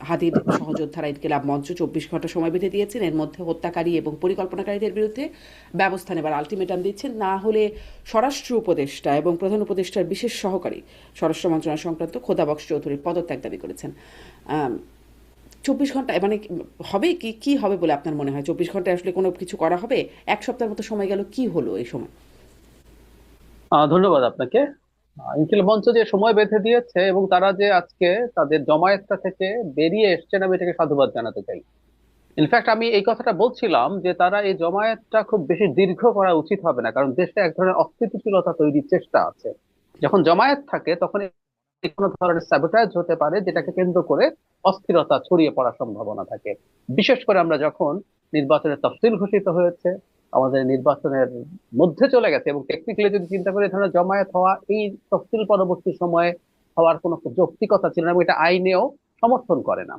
হাদির সহযোদ্ধারা ইনকিলাব মঞ্চ 24 ঘন্টা সময় বেঁধে দিয়েছেন, এর মধ্যে হত্যাকারী এবং পরিকল্পনাকারীদের বিরুদ্ধে ব্যবস্থা নেবার আলটিমেটাম দিচ্ছেন, না হলে স্বরাষ্ট্র উপদেষ্টা এবং প্রধান উপদেষ্টার বিশেষ সহকারী স্বরাষ্ট্র মন্ত্রণালয় সংক্রান্ত খোদাবক্স চৌধুরীর পদত্যাগ দাবি করেছেন। 24 ঘন্টা মানে হবে কি হবে বলে আপনার মনে হয়? 24 ঘন্টায় আসলে কোনো কিছু করা হবে? এক সপ্তাহের মতো সময় গেল, কি হলো এই সময়? ধন্যবাদ আপনাকে। ইনকিলাব মঞ্চ যে সময় বেঁধে দিয়েছে এবং তারা যে আজকে তাদের জমায়েতটা থেকে বেরিয়ে এসছেন, আমি এটাকে সাধুবাদ জানাতে চাই। ইনফ্যাক্ট আমি এই কথাটা বলছিলাম যে তারা এই জমায়েতটা খুব বেশি দীর্ঘ করা উচিত হবে না, কারণ দেশে এক ধরনের অস্থিতিশীলতা তৈরির চেষ্টা আছে। যখন জমায়েত থাকে তখন কোনো ধরনের স্যাবোটাজ হতে পারে, যেটাকে কেন্দ্র করে অস্থিরতা ছড়িয়ে পড়ার সম্ভাবনা থাকে। বিশেষ করে আমরা যখন নির্বাচনের তফসিল ঘোষিত হয়েছে, আমাদের নির্বাচনের মধ্যে চলে গেছে, এবং টেকনিক্যালি যদি চিন্তা করে এই ধরনের জমায়েত হওয়া এই তফসিল পরবর্তী সময়ে হওয়ার কোনো যৌক্তিকতা ছিল না, এবং এটা আইনেও সমর্থন করে না।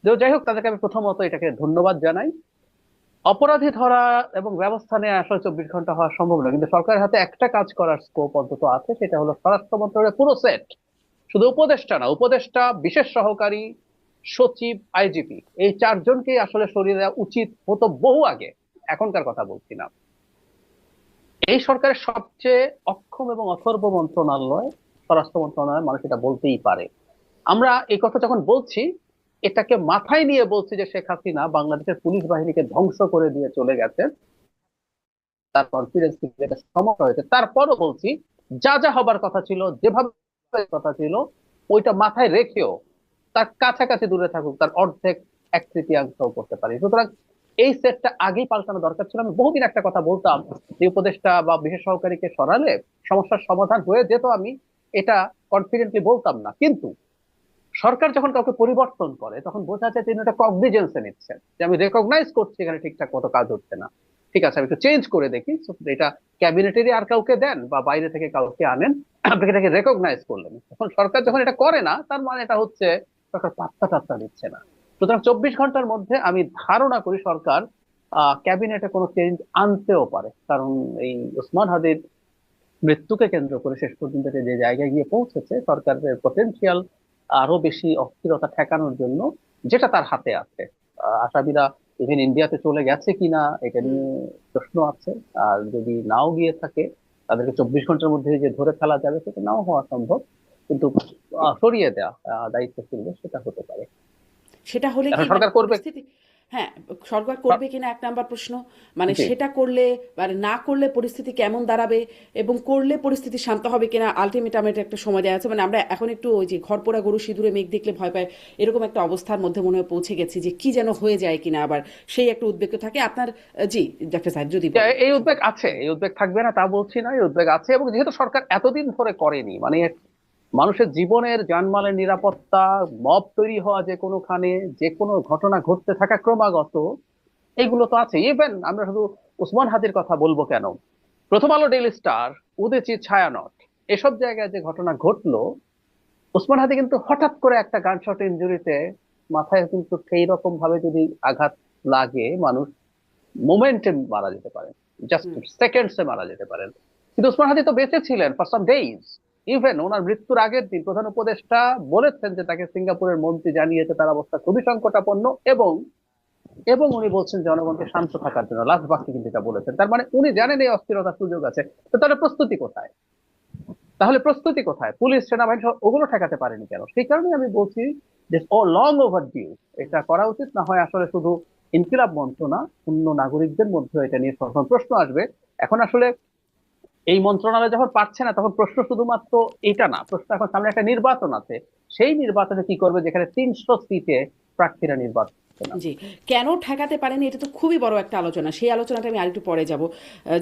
যাই হোক, তাদেরকে আমি প্রথমত এটাকে ধন্যবাদ জানাই। অপরাধী ধরা এবং ব্যবস্থা নেওয়া আসলে 24 ঘন্টা হওয়া সম্ভব না, কিন্তু সরকারের হাতে একটা কাজ করার স্কোপ অন্তত আছে, সেটা হলো স্বরাষ্ট্র মন্ত্রণালয়ের পুরো সেট, শুধু উপদেষ্টা না, উপদেষ্টা, বিশেষ সহকারী, সচিব, আইজিপি, এই চারজনকেই আসলে সরিয়ে দেওয়া উচিত হতো বহু আগে, এখনকার কথা বলছি না। এই সরকারের সবচেয়ে অক্ষম এবং অথর্ব মন্ত্রণালয় স্বরাষ্ট্র মন্ত্রণালয়, মানুষ এটা বলতেই পারে। আমরা এই কথা যখন বলছি, এটাকে মাথায় নিয়ে বলছি যে শেখ হাসিনা বাংলাদেশের পুলিশ বাহিনীকে ধ্বংস করে দিয়ে চলে গেছে, তার কনফিডেন্স সমস্যা হয়েছে, তারপরও বলছি যা যা হবার কথা ছিল, যেভাবে কথা ছিল, ওইটা মাথায় রেখেও তার কাছাকাছি দূরে থাকুক, তার অর্ধেক এক তৃতীয়াংশ করতে পারি। সুতরাং এই সেটটা আগেই পাল্টানো দরকার ছিল। আমি বহুদিন একটা কথা বলতাম যে উপদেষ্টা বা বিশেষ সহকারীকে সরালে সমস্যার সমাধান হয়ে যেত, আমি এটা কনফিডেন্টলি বলতাম না, কিন্তু সরকার যখন কাউকে পরিবর্তন করে তখন বোঝা যায় তিনি একটা কগনিজেন্সে নিচ্ছেন, যে আমি রেকগনাইজ করছি এখানে ঠিকঠাক মতো কাজ হচ্ছে না, ঠিক আছে আমি একটু চেঞ্জ করে দেখি। So, এটা ক্যাবিনেটেরই আর কাউকে দেন বা বাইরে থেকে কাউকে আনেন, আপনি এটাকে রেকগনাইজ করলেন। এখন সরকার যখন এটা করে না, তার মানে এটা হচ্ছে সরকার পাত্তা টাত্তা দিচ্ছে না। সুতরাং 24 ঘন্টার মধ্যে আমি ধারণা করি সরকার ক্যাবিনেটে কোনো চেঞ্জ আনতেও পারে, কারণ এই ওসমান হাদির মৃত্যুকে কেন্দ্র করে শেষ পর্যন্ত যে জায়গায় গিয়ে পৌঁছেছে, সরকারের পটেনশিয়াল আরো বেশি অস্থিরতা ঠেকানোর জন্য, যেটা তার হাতে আছে। আসামিরা ইভেন ইন্ডিয়াতে চলে গেছে কিনা এটা হুম। নিয়ে প্রশ্ন আছে। আর যদি নাও গিয়ে থাকে, তাদেরকে 24 ঘন্টার মধ্যে যে ধরে ফেলা যাবে সেটা নাও হওয়া সম্ভব, কিন্তু সরিয়ে দেওয়া দায়িত্বশীল সেটা হতে পারে। সেটা হলে কি এখন মানে সরকার করবে। পরিস্থিতি, হ্যাঁ, সরকার করবে কিনা এক নাম্বার প্রশ্ন। মানে জি, সেটা করলে, মানে না করলে পরিস্থিতি কেমন দাঁড়াবে, এবং করলে পরিস্থিতি শান্ত হবে কিনা, আলটিমেটামের একটা সময় দেওয়া আছে। মানে আমরা এখন একটু ওই যে ঘর পোড়া গরু সিঁদুরে মেঘ দেখলে ভয় পায়, এরকম একটা অবস্থার মধ্যে মনে হয় পৌঁছে গেছি, যে কি যেন হয়ে যায় কিনা আবার, সেই একটা উদ্বেগ তো থাকে আপনার। জি, ডাক্তার সাহেব যদি বলেন এই কিছু। উদ্বেগ আছে, এই উদ্বেগ থাকবে না তা বলছি না, এই উদ্বেগ আছে। এবং যেহেতু সরকার এতদিন ধরে করেনি, মানে মানুষের জীবনের জানমালের নিরাপত্তা, মব তৈরি হওয়া যে কোনোখানে, যে কোনো ঘটনা ঘটতে থাকা ক্রমাগত, এগুলো তো আছে। ইভেন আমরা শুধু উসমান হাদির কথা বলবো কেন, প্রথম আলো, ডেইলি স্টার, উদয়চিৎ, ছায়ানট, এসব জায়গায় যে ঘটনা ঘটলো, উসমান হাদি কিন্তু হঠাৎ করে একটা গানশট ইনজুরিতে মাথায় কিন্তু সেই রকম ভাবে যদি আঘাত লাগে, মানুষ মোমেন্টে মারা যেতে পারেন, জাস্ট হুম। সেকেন্ডসে মারা যেতে পারেন। কিন্তু ওসমান হাদি তো বেঁচে ছিলেন ফর সাম ডেইজ। ইভেন ওনার মৃত্যুর আগের দিন প্রধান উপদেষ্টা বলেছেন যে তাকে সিঙ্গাপুরের মন্ত্রী জানিয়েছে তার অবস্থা খুবই সংকটাপন্ন, এবং এবং উনি বলছেন জনগণকে শান্ত থাকার জন্য, লাস্ট বাক্যে কিন্তু এটা বলেছেন। তার মানে উনি জানেন এই অস্থিরতার সুযোগ আছে। তো তাহলে প্রস্তুতি কোথায়? তাহলে প্রস্তুতি কোথায়? পুলিশ, সেনাবাহিনী সহ ওগুলো ঠেকাতে পারেনি কেন? সেই কারণে আমি বলছি যে ও লং ওভার ডিউ, এটা করা উচিত। না হয় আসলে শুধু ইনকিলাব মঞ্চ না, অন্য নাগরিকদের মধ্যে এটা নিয়ে সবসময় প্রশ্ন আসবে। এখন আসলে এই মন্ত্রণালয় যখন পাচ্ছে না, তখন প্রশ্ন শুধুমাত্র এটা না, প্রশ্ন এখন সামনে একটা নির্বাচন আছে, সেই নির্বাচনে কি করবে, যেখানে 300 সিটে প্রার্থীরা নির্বাচন জি, আছে। কেন ঠেকাতে পারেনি এটা তো খুবই বড় একটা আলোচনা। সেই আলোচনাটা আমি আরেকটু পরে যাব।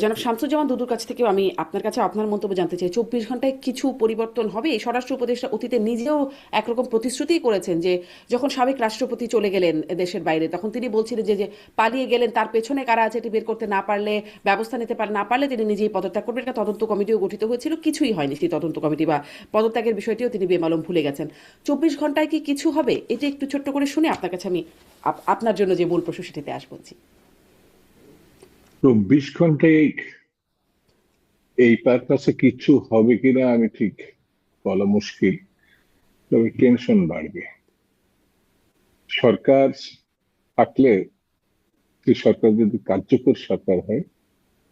জনাব শামসুজ্জামান দুদুর কাছ থেকেও আমি আপনার কাছে আপনার মন্তব্য জানতে চাই। 24 ঘন্টায় কিছু পরিবর্তন হবে? স্বরাষ্ট্র উপদেষ্টা অতীতে নিজেও একরকম প্রতিশ্রুতি করেছেন যে যখন সাবেক রাষ্ট্রপতি চলে গেলেন দেশের বাইরে, তখন তিনি বলছিলেন যে যে পালিয়ে গেলেন, তার পেছনে কারা আছে এটি বের করতে না পারলে, ব্যবস্থা নিতে না পারলে তিনি নিজেই পদত্যাগ করবেন। একটা তদন্ত কমিটিও গঠিত হয়েছিল, কিছুই হয়নি সেই তদন্ত কমিটি বা পদত্যাগের বিষয়টিও তিনি বেমালুম ভুলে গেছেন। 24 ঘন্টায় কি কিছু হবে? এটা একটু ছোট্ট করে শুনে আপনার কাছে আমি আপনার জন্য যে মূল প্রশ্ন সেটাতে আসবো। জি। 24 ঘন্টায় এই পারপাসে কিছু হবে কিনা আমি ঠিক বলা মুশকিল, তবে টেনশন বাড়বে। সরকার থাকলে, সেই সরকার যদি কার্যকর সরকার হয়,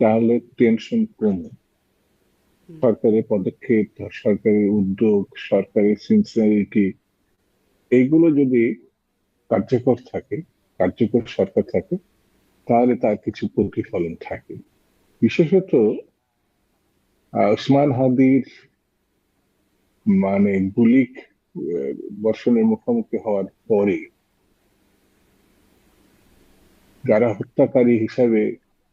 তাহলে টেনশন কমে। সরকারের পদক্ষেপ, সরকারের উদ্যোগ, সরকারের সিনসিয়ারিটি, এইগুলো যদি কার্যকর থাকে, কার্যকর সরকার থাকে, তাহলে তার কিছু প্রতিফলন থাকে। বিশেষত ওসমান হাদির মানে গুলি বর্ষণের মুখোমুখি হওয়ার পরে যারা হত্যাকারী হিসাবে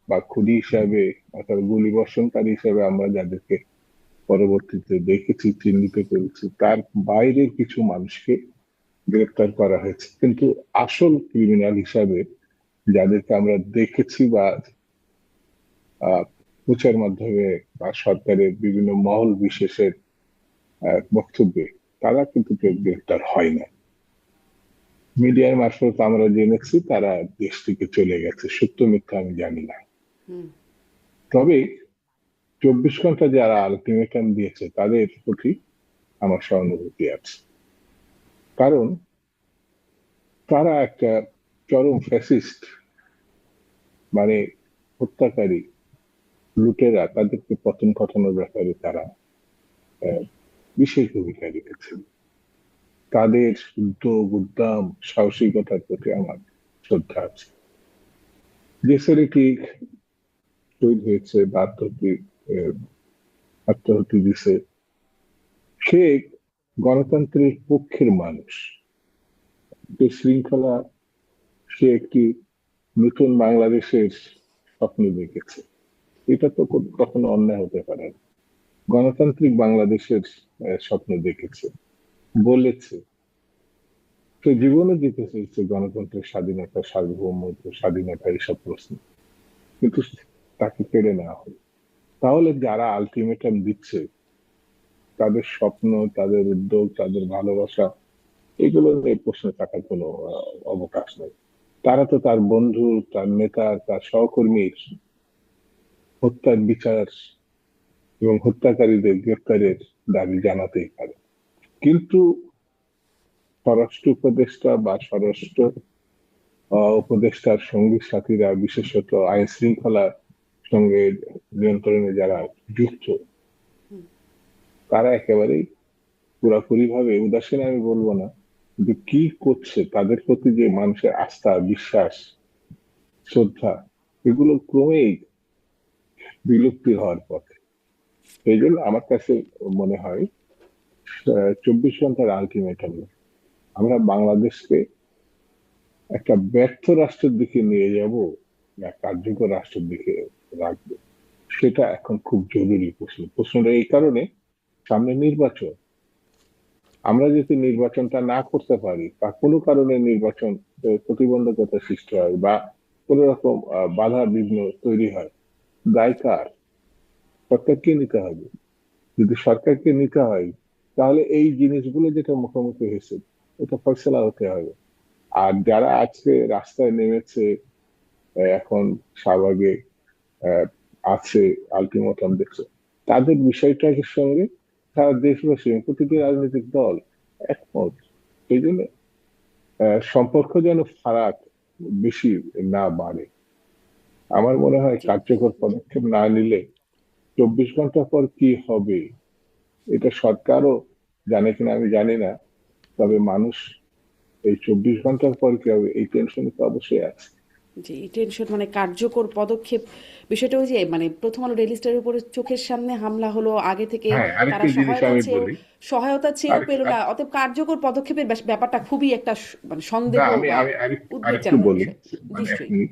বা খুনি হিসাবে অথবা গুলি বর্ষণকারী হিসাবে আমরা যাদেরকে পরবর্তীতে দেখেছি, চিহ্নিত করেছি, তার বাইরের কিছু মানুষকে গ্রেপ্তার করা হয়েছে, কিন্তু আসল ক্রিমিনাল হিসাবে যাদেরকে আমরা দেখেছি বা প্রচার মাধ্যমে বা সরকারের বিভিন্ন মহল বিশেষের বক্তব্যে, তারা কিন্তু কেউ গ্রেপ্তার হয় না। মিডিয়ার মারফত আমরা জেনেছি তারা দেশ থেকে চলে গেছে, সত্য মিথ্যা আমি জানি না। তবে 24 ঘন্টা যারা আলটিমেটাম দিয়েছে তাদের প্রতি আমার সহানুভূতি আছে, কারণ তারা একটা চরম ফ্যাসিস্ট, মানে হত্যাকারী, লুটেরা, তাদেরকে পতন ঘটানোর ব্যাপারে তারা বিশেষ ভূমিকা রেখেছে। তাদের উদ্যোগ, উদ্যম, সাহসিকতার প্রতি আমার শ্রদ্ধা আছে। যে ছেলেটি শহীদ হয়েছে বা আত্মাহুতি দিছে, সে গণতন্ত্রের পক্ষের মানুষ। যে শৃঙ্খলা, সে একটি নতুন বাংলাদেশের স্বপ্ন দেখেছে। এটা তো কখনো অন্যায় হতে পারে না। গণতান্ত্রিক বাংলাদেশের স্বপ্ন দেখেছে, বলেছে। সে জীবনে দিতে চেয়েছে গণতন্ত্রের স্বাধীনতা, সার্বভৌমত্ব, স্বাধীনতা, এইসব প্রশ্ন, কিন্তু তাকে কেড়ে নেওয়া হলো। তাহলে যারা আলটিমেটাম দিচ্ছে, তাদের স্বপ্ন, তাদের উদ্যোগ, তাদের ভালোবাসা, এগুলো নিয়ে প্রশ্ন থাকার কোনো অবকাশ নেই। তারা তো তার বন্ধু, তার নেতা, তার সহকর্মীর হত্যার বিচার এবং হত্যাকারীদের গ্রেপ্তারের দাবি জানাতেই পারে। কিন্তু স্বরাষ্ট্র উপদেষ্টা বা স্বরাষ্ট্র উপদেষ্টার সঙ্গী সাথীরা, বিশেষত আইন শৃঙ্খলার সঙ্গে নিয়ন্ত্রণে যারা যুক্ত, তারা একেবারেই পুরাপুরি ভাবে উদাসীন আমি বলবো না, কিন্তু কি করছে, তাদের প্রতি যে মানুষের আস্থা, বিশ্বাস, শ্রদ্ধা, এগুলো ক্রমেই বিলুপ্তি হওয়ার পথে। এই জন্য আমার কাছে মনে হয় 24 ঘন্টার আলটিমেটাম আমরা বাংলাদেশকে একটা ব্যর্থ রাষ্ট্রের দিকে নিয়ে যাব না কার্যকর রাষ্ট্রের দিকে রাখবো, সেটা এখন খুব জরুরি প্রশ্ন। প্রশ্নটা এই কারণে, সামনে নির্বাচন। আমরা যদি নির্বাচনটা না করতে পারি বা কোনো কারণে নির্বাচন প্রতিবন্ধকতা সৃষ্টি হয় বা কোনো রকম বাধা বিঘ্ন তৈরি হয়, দায় কার? সরকারকে নিতে হবে। যদি সরকারকে নিতে হয়, তাহলে এই জিনিসগুলো যেটা মুখোমুখি হয়েছে, এটা ফয়সালা হতে হবে। আর যারা আজকে রাস্তায় নেমেছে, এখন শাহবাগে আছে, আলটিমেটাম দেখছে, তাদের বিষয়টার সঙ্গে সারা দেশবাসী, প্রতিটি রাজনৈতিক দল একমত। সেই জন্য সম্পর্ক যেন ফারাক বেশি না বাড়ে। আমার মনে হয় কার্যকর পদক্ষেপ না নিলে 24 ঘন্টা পর কি হবে এটা সরকারও জানে কিনা আমি জানি না, তবে মানুষ এই 24 ঘন্টার পর কি হবে এই টেনশনে তো অবশ্যই আছে। যে এই টেনশন, মানে কার্যকর পদক্ষেপ, বিষয়টা ওই যে মানে প্রথম আলো ডেইলি স্টারের উপরে চোখের সামনে হামলা হলো, আগে থেকে হ্যাঁ, তারা আরেকটি জিনিস আমি বলি। সহায়তা চেয়েও পেল না, আরেক- অতএব কার্যকর পদক্ষেপের ব্যাপারটা খুবই একটা মানে না, সন্দেহ আমি বা আমি উদ্বেগ আরেকটু জানানোর বলি, বিষয়। মানে এক নিশ্চয়ই, মিনিট।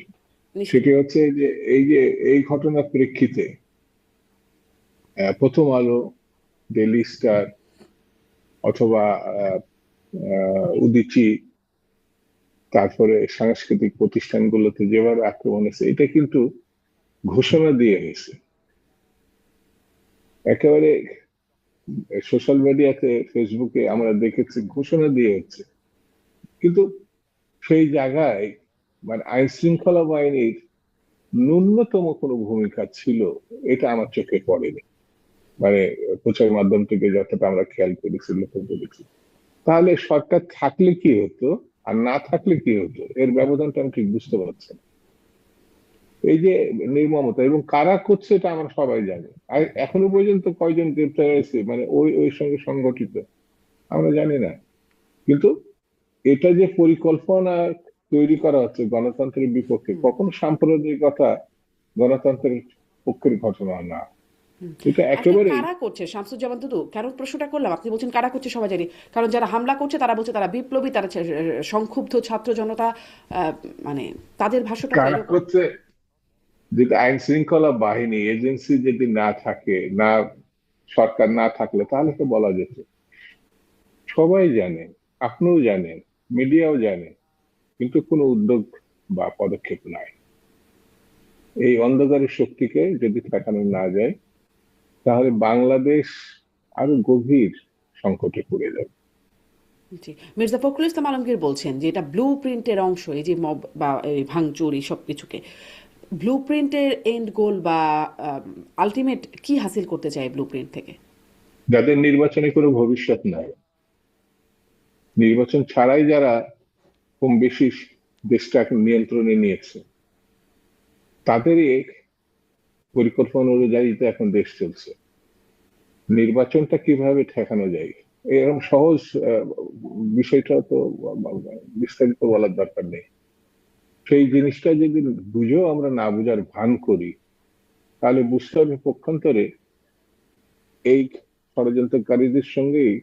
সেটি নিশ্চয়ই। হচ্ছে যে এই ঘটনার প্রেক্ষিতে প্রথম আলো, ডেইলি স্টার অথবা উদীচী, তারপরে সাংস্কৃতিক প্রতিষ্ঠানগুলোতে যেভাবে আক্রমণ হয়েছে, এটা কিন্তু ঘোষণা দিয়ে হয়েছে। একেবারে সোশ্যাল মিডিয়াতে, ফেসবুকে আমরা দেখেছি ঘোষণা দিয়ে হচ্ছে, কিন্তু সেই জায়গায় মানে আইন শৃঙ্খলা বাহিনীর ন্যূনতম কোনো ভূমিকা ছিল, এটা আমার চোখে পড়েনি। মানে প্রচার মাধ্যম থেকে যতটা আমরা খেয়াল করেছি, লক্ষ্য করেছি। তাহলে সরকার থাকলে কি হতো, আর না থাকলে কি হতো, এর ব্যবধানটা আমি ঠিক বুঝতে পারছি না। এই যে নির্মমতা, এবং কারা করছে এটা আমরা সবাই জানি। আর এখনো পর্যন্ত কয়জন গ্রেপ্তার হয়েছে মানে ওই ওই সঙ্গে সংগঠিত আমরা জানি না। কিন্তু এটা যে পরিকল্পনা তৈরি করা হচ্ছে গণতন্ত্রের বিপক্ষে, কখনো সাম্প্রদায়িকতা গণতন্ত্রের পক্ষের ঘটনা না, এটা আসলে একেবারেই। কারা করছে শামসুজ্জামান দুদু, কেন প্রশ্নটা করলাম, আপনি বলছেন কারা করছে সবাই জানি, কারণ যারা হামলা করছে তারা বলছে তারা বিপ্লবী, তারা সংক্ষুব্ধ ছাত্র জনতা, মানে তাদের ভাষ্যটা তো কারা এরকম। করছে, যদি আইন শৃঙ্খলা বাহিনী এজেন্সি যদি না থাকে, না সরকার না থাকলে, তাহলে তো বলা যেত। সবাই জানে, আপনিও জানেন, মিডিয়াও জানে, কিন্তু কোনো উদ্যোগ বা পদক্ষেপ নাই। এই অন্ধকারের শক্তিকে যদি ঠেকানো না যায়, তাহলে বাংলাদেশ আরো গভীর সংকটে পড়ে যাবে। জি, মির্জা ফখরুল ইসলাম আলমগীর বলছেন যে এটা ব্লু প্রিন্টের অংশ, এই যে মব বা এই ভাঙচুর এই সব কিছুকে ব্লু প্রিন্টের এন্ড গোল বা আলটিমেট কি হাসিল করতে চায় ব্লু প্রিন্ট থেকে? যাদের নির্বাচনে কোনো ভবিষ্যৎ নাই, নির্বাচন ছাড়াই যারা কম বেশি দেশটা এখন নিয়ন্ত্রণে নিয়েছে, তাদেরই পরিকল্পনা অনুযায়ী তো এখন দেশ চলছে। নির্বাচনটা কিভাবে ঠেকানো যায়, এরকম সহজ বিষয়টা তো বিস্তারিত বলার দরকার নেই। সেই জিনিসটা যদি বুঝেও আমরা না বুঝার ভান করি, তাহলে বুঝতে হবে পক্ষান্তরে এই ষড়যন্ত্রকারীদের সঙ্গেই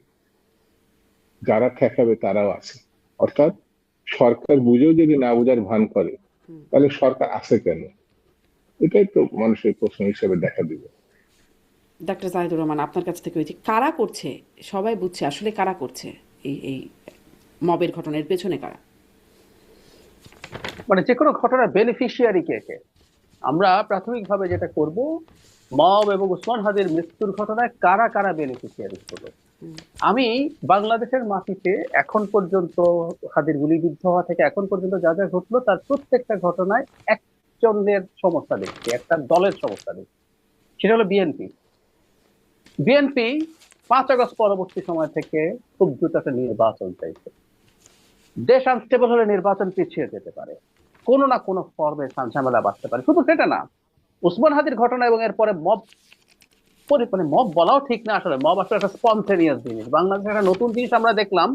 যারা ঠেকাবে তারাও আছে। অর্থাৎ সরকার বুঝেও যদি না বুঝার ভান করে, তাহলে সরকার আছে কেন? এটাই তো মানুষের প্রশ্ন হিসেবে দেখা দিবে। ডাক্তার জাহিদুর রহমান, আপনার কাছ থেকে ওই যে কারা করছে, সবাই বুঝছে, আসলে কারা করছে এই মবের ঘটনার পেছনে কারা? মানে যে কোনো ঘটনার বেনিফিশিয়ারি কে কে? আমরা প্রাথমিকভাবে যেটা করব, মব এবং উসমান হাদির মৃত্যুর ঘটনায় কারা কারা বেনিফিশিয়ারি হলো। আমি বাংলাদেশের মাটিতে এখন পর্যন্ত হাদির গুলিবিদ্ধ হওয়া থেকে এখন পর্যন্ত যা যা ঘটলো তার প্রত্যেকটা ঘটনায় একজনের সমস্যা দেখছি, একটা দলের সমস্যা দেখছি। সেটা হলো বিএনপি। বিএনপি 5 আগস্ট পরবর্তী সময় থেকে খুব দ্রুত একটা নির্বাচন চাইছে। দেশ আনস্টেবল হলে নির্বাচন পিছিয়ে যেতে পারে, কোনো না কোনো ফর্মে ঝামেলা বাঁচতে পারে। শুধু সেটা না, উসমান হাদির ঘটনা এবং এরপরে মব, মানে মব বলাও ঠিক না, আসলে মব আসলে একটা স্পন্টেনিয়াস জিনিস। বাংলাদেশে একটা নতুন জিনিস আমরা দেখলাম,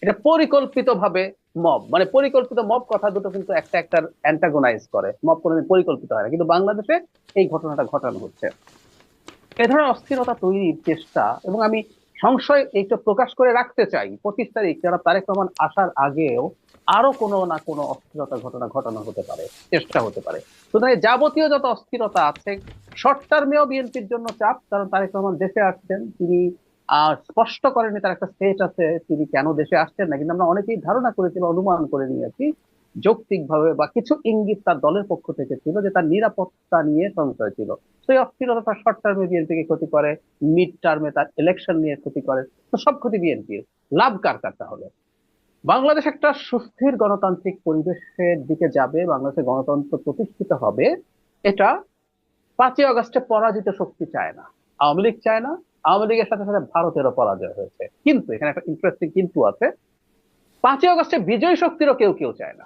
এটা পরিকল্পিত ভাবে মব, মানে পরিকল্পিত মব কথা দুটো কিন্তু একটা একটার অ্যান্টাগোনাইজ করে। মব কোনোদিন পরিকল্পিত হয় না, কিন্তু বাংলাদেশে এই ঘটনাটা ঘটানো হচ্ছে। এ ধরনের অস্থিরতা তৈরির চেষ্টা, এবং আমি সংশয় এইটা প্রকাশ করে রাখতে চাই, 25 তারিখ যারা তারেক রহমান আসার আগেও আরো কোনো না কোনো অস্থিরতার ঘটনা ঘটানো হতে পারে, চেষ্টা হতে পারে। সুতরাং এই যাবতীয় যত অস্থিরতা আছে, শর্ট টার্মেও বিএনপির জন্য চাপ, কারণ তারেক রহমান দেশে আসছেন, তিনি স্পষ্ট করেনি তার একটা স্টেট আছে তিনি কেন দেশে আসছেন না, কিন্তু আমরা অনেকেই ধারণা করেছি বা অনুমান করে নিয়েছি যৌক্তিকভাবে, বা কিছু ইঙ্গিত তার দলের পক্ষ থেকে ছিল যে তার নিরাপত্তা নিয়ে সংশয় ছিল। তো এই অস্থিরতা তার শর্ট টার্মে বিএনপিকে ক্ষতি করে, মিড টার্মে তার ইলেকশন নিয়ে ক্ষতি করে। তো সব ক্ষতি বিএনপির, লাভ কার কার তাহলে? বাংলাদেশ একটা সুস্থির গণতান্ত্রিক পরিবেশের দিকে যাবে, বাংলাদেশে গণতন্ত্র প্রতিষ্ঠিত হবে, এটা 5 আগস্টে পরাজিত শক্তি চায় না, আওয়ামী লীগ চায় না। আওয়ামী লীগের সাথে সাথে ভারতেরও পরাজয় হয়েছে, কিন্তু এখানে একটা ইন্টারেস্টিং কিন্তু আছে, 5 আগস্টে বিজয়ী শক্তিরও কেউ কেউ চায় না।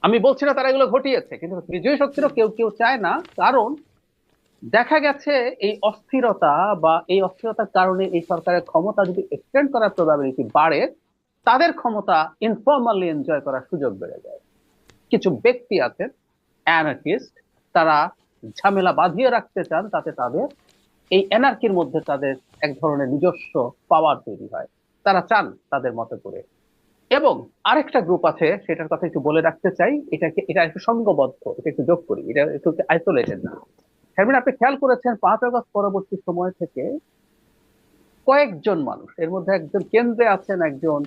আমি বলছি না তারা এগুলো ঘটিয়েছে, কিন্তু বিজয়ী শক্তিরও কেউ কেউ চায় না। কারণ দেখা গেছে এই অস্থিরতা বা এই অস্থিরতার কারণে এই সরকারের ক্ষমতা যদি এক্সটেন্ড করার প্রবাবিলিটি বাড়ে, তাদের ক্ষমতা ইনফর্মালি এনজয় করার সুযোগ বেড়ে যায়। কিছু ব্যক্তি আছেন অ্যানার্কিস্ট, তারা ঝামেলা বাঁধিয়ে রাখতে চান, তাতে তাদের এই এনার্কির মধ্যে তাদের এক ধরনের নিজস্ব পাওয়ার তৈরি হয়, তারা চান তাদের মতো করে। এবং আরেকটা গ্রুপ আছে, সেটার কথা একটু বলে রাখতে চাই, এটা একটু সংঘবদ্ধ, এটা একটু যোগ করি, এটা একটু আইসোলেটেড না। শারমিন, আপনি খেয়াল করেছেন 5 আগস্ট পরবর্তী সময় থেকে কয়েকজন মানুষ, এর মধ্যে একজন কেন্দ্রে আছেন, একজন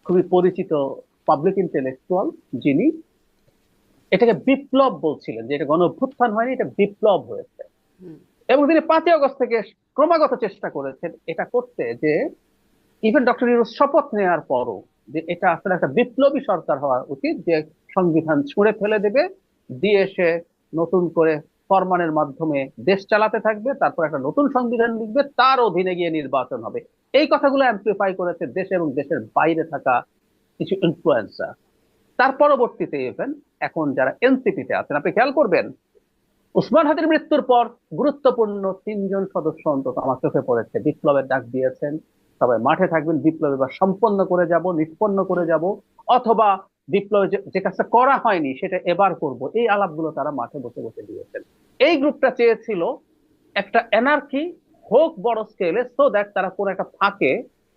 খুবই পরিচিত পাবলিক ইন্টেলেকচুয়াল, যিনি এটাকে বিপ্লব বলছিলেন, যে এটা গণ অভ্যুত্থান হয়নি, এটা বিপ্লব হয়েছে। এবং তিনি 5 আগস্ট থেকে ক্রমাগত চেষ্টা করেছেন এটা করতে, যে ইভেন ডক্টর ইউনূস শপথ নেওয়ার পরও, যে এটা আসলে একটা বিপ্লবী সরকার হওয়া উচিত, যে সংবিধান ছুঁড়ে ফেলে দেবে, দিয়ে এসে নতুন করে ফরমানের মাধ্যমে দেশ চালাতে থাকবে, তারপর একটা নতুন সংবিধান লিখবে, তার অধীনে গিয়ে নির্বাচন হবে। এই কথাগুলো অ্যাম্প্লিফাই করেছে দেশে এবং দেশের বাইরে থাকা কিছু ইনফ্লুয়েন্সার, তার পরবর্তীতে ইভেন এখন যারা এনসিপিতে আছেন, আপনি খেয়াল করবেন উসমান হাদির মৃত্যুর পর গুরুত্বপূর্ণ 3জন সদস্য অন্তত আমার চোখে পড়েছে বিপ্লবের ডাক দিয়েছেন, সবাই মাঠে থাকবেন, বিপ্লব এবার সম্পন্ন করে যাব, নিষ্পন্ন করে যাব, অথবা বিপ্লবে যে কাজটা করা হয়নি সেটা এবার করব, এই আলাপগুলো তারা মাঠে বসে বসে দিয়েছেন। এই গ্রুপটা চেয়েছিল একটা এনার্কি হোক বড় স্কেলে, সো দ্যাট তারা কোন একটা ফাঁকে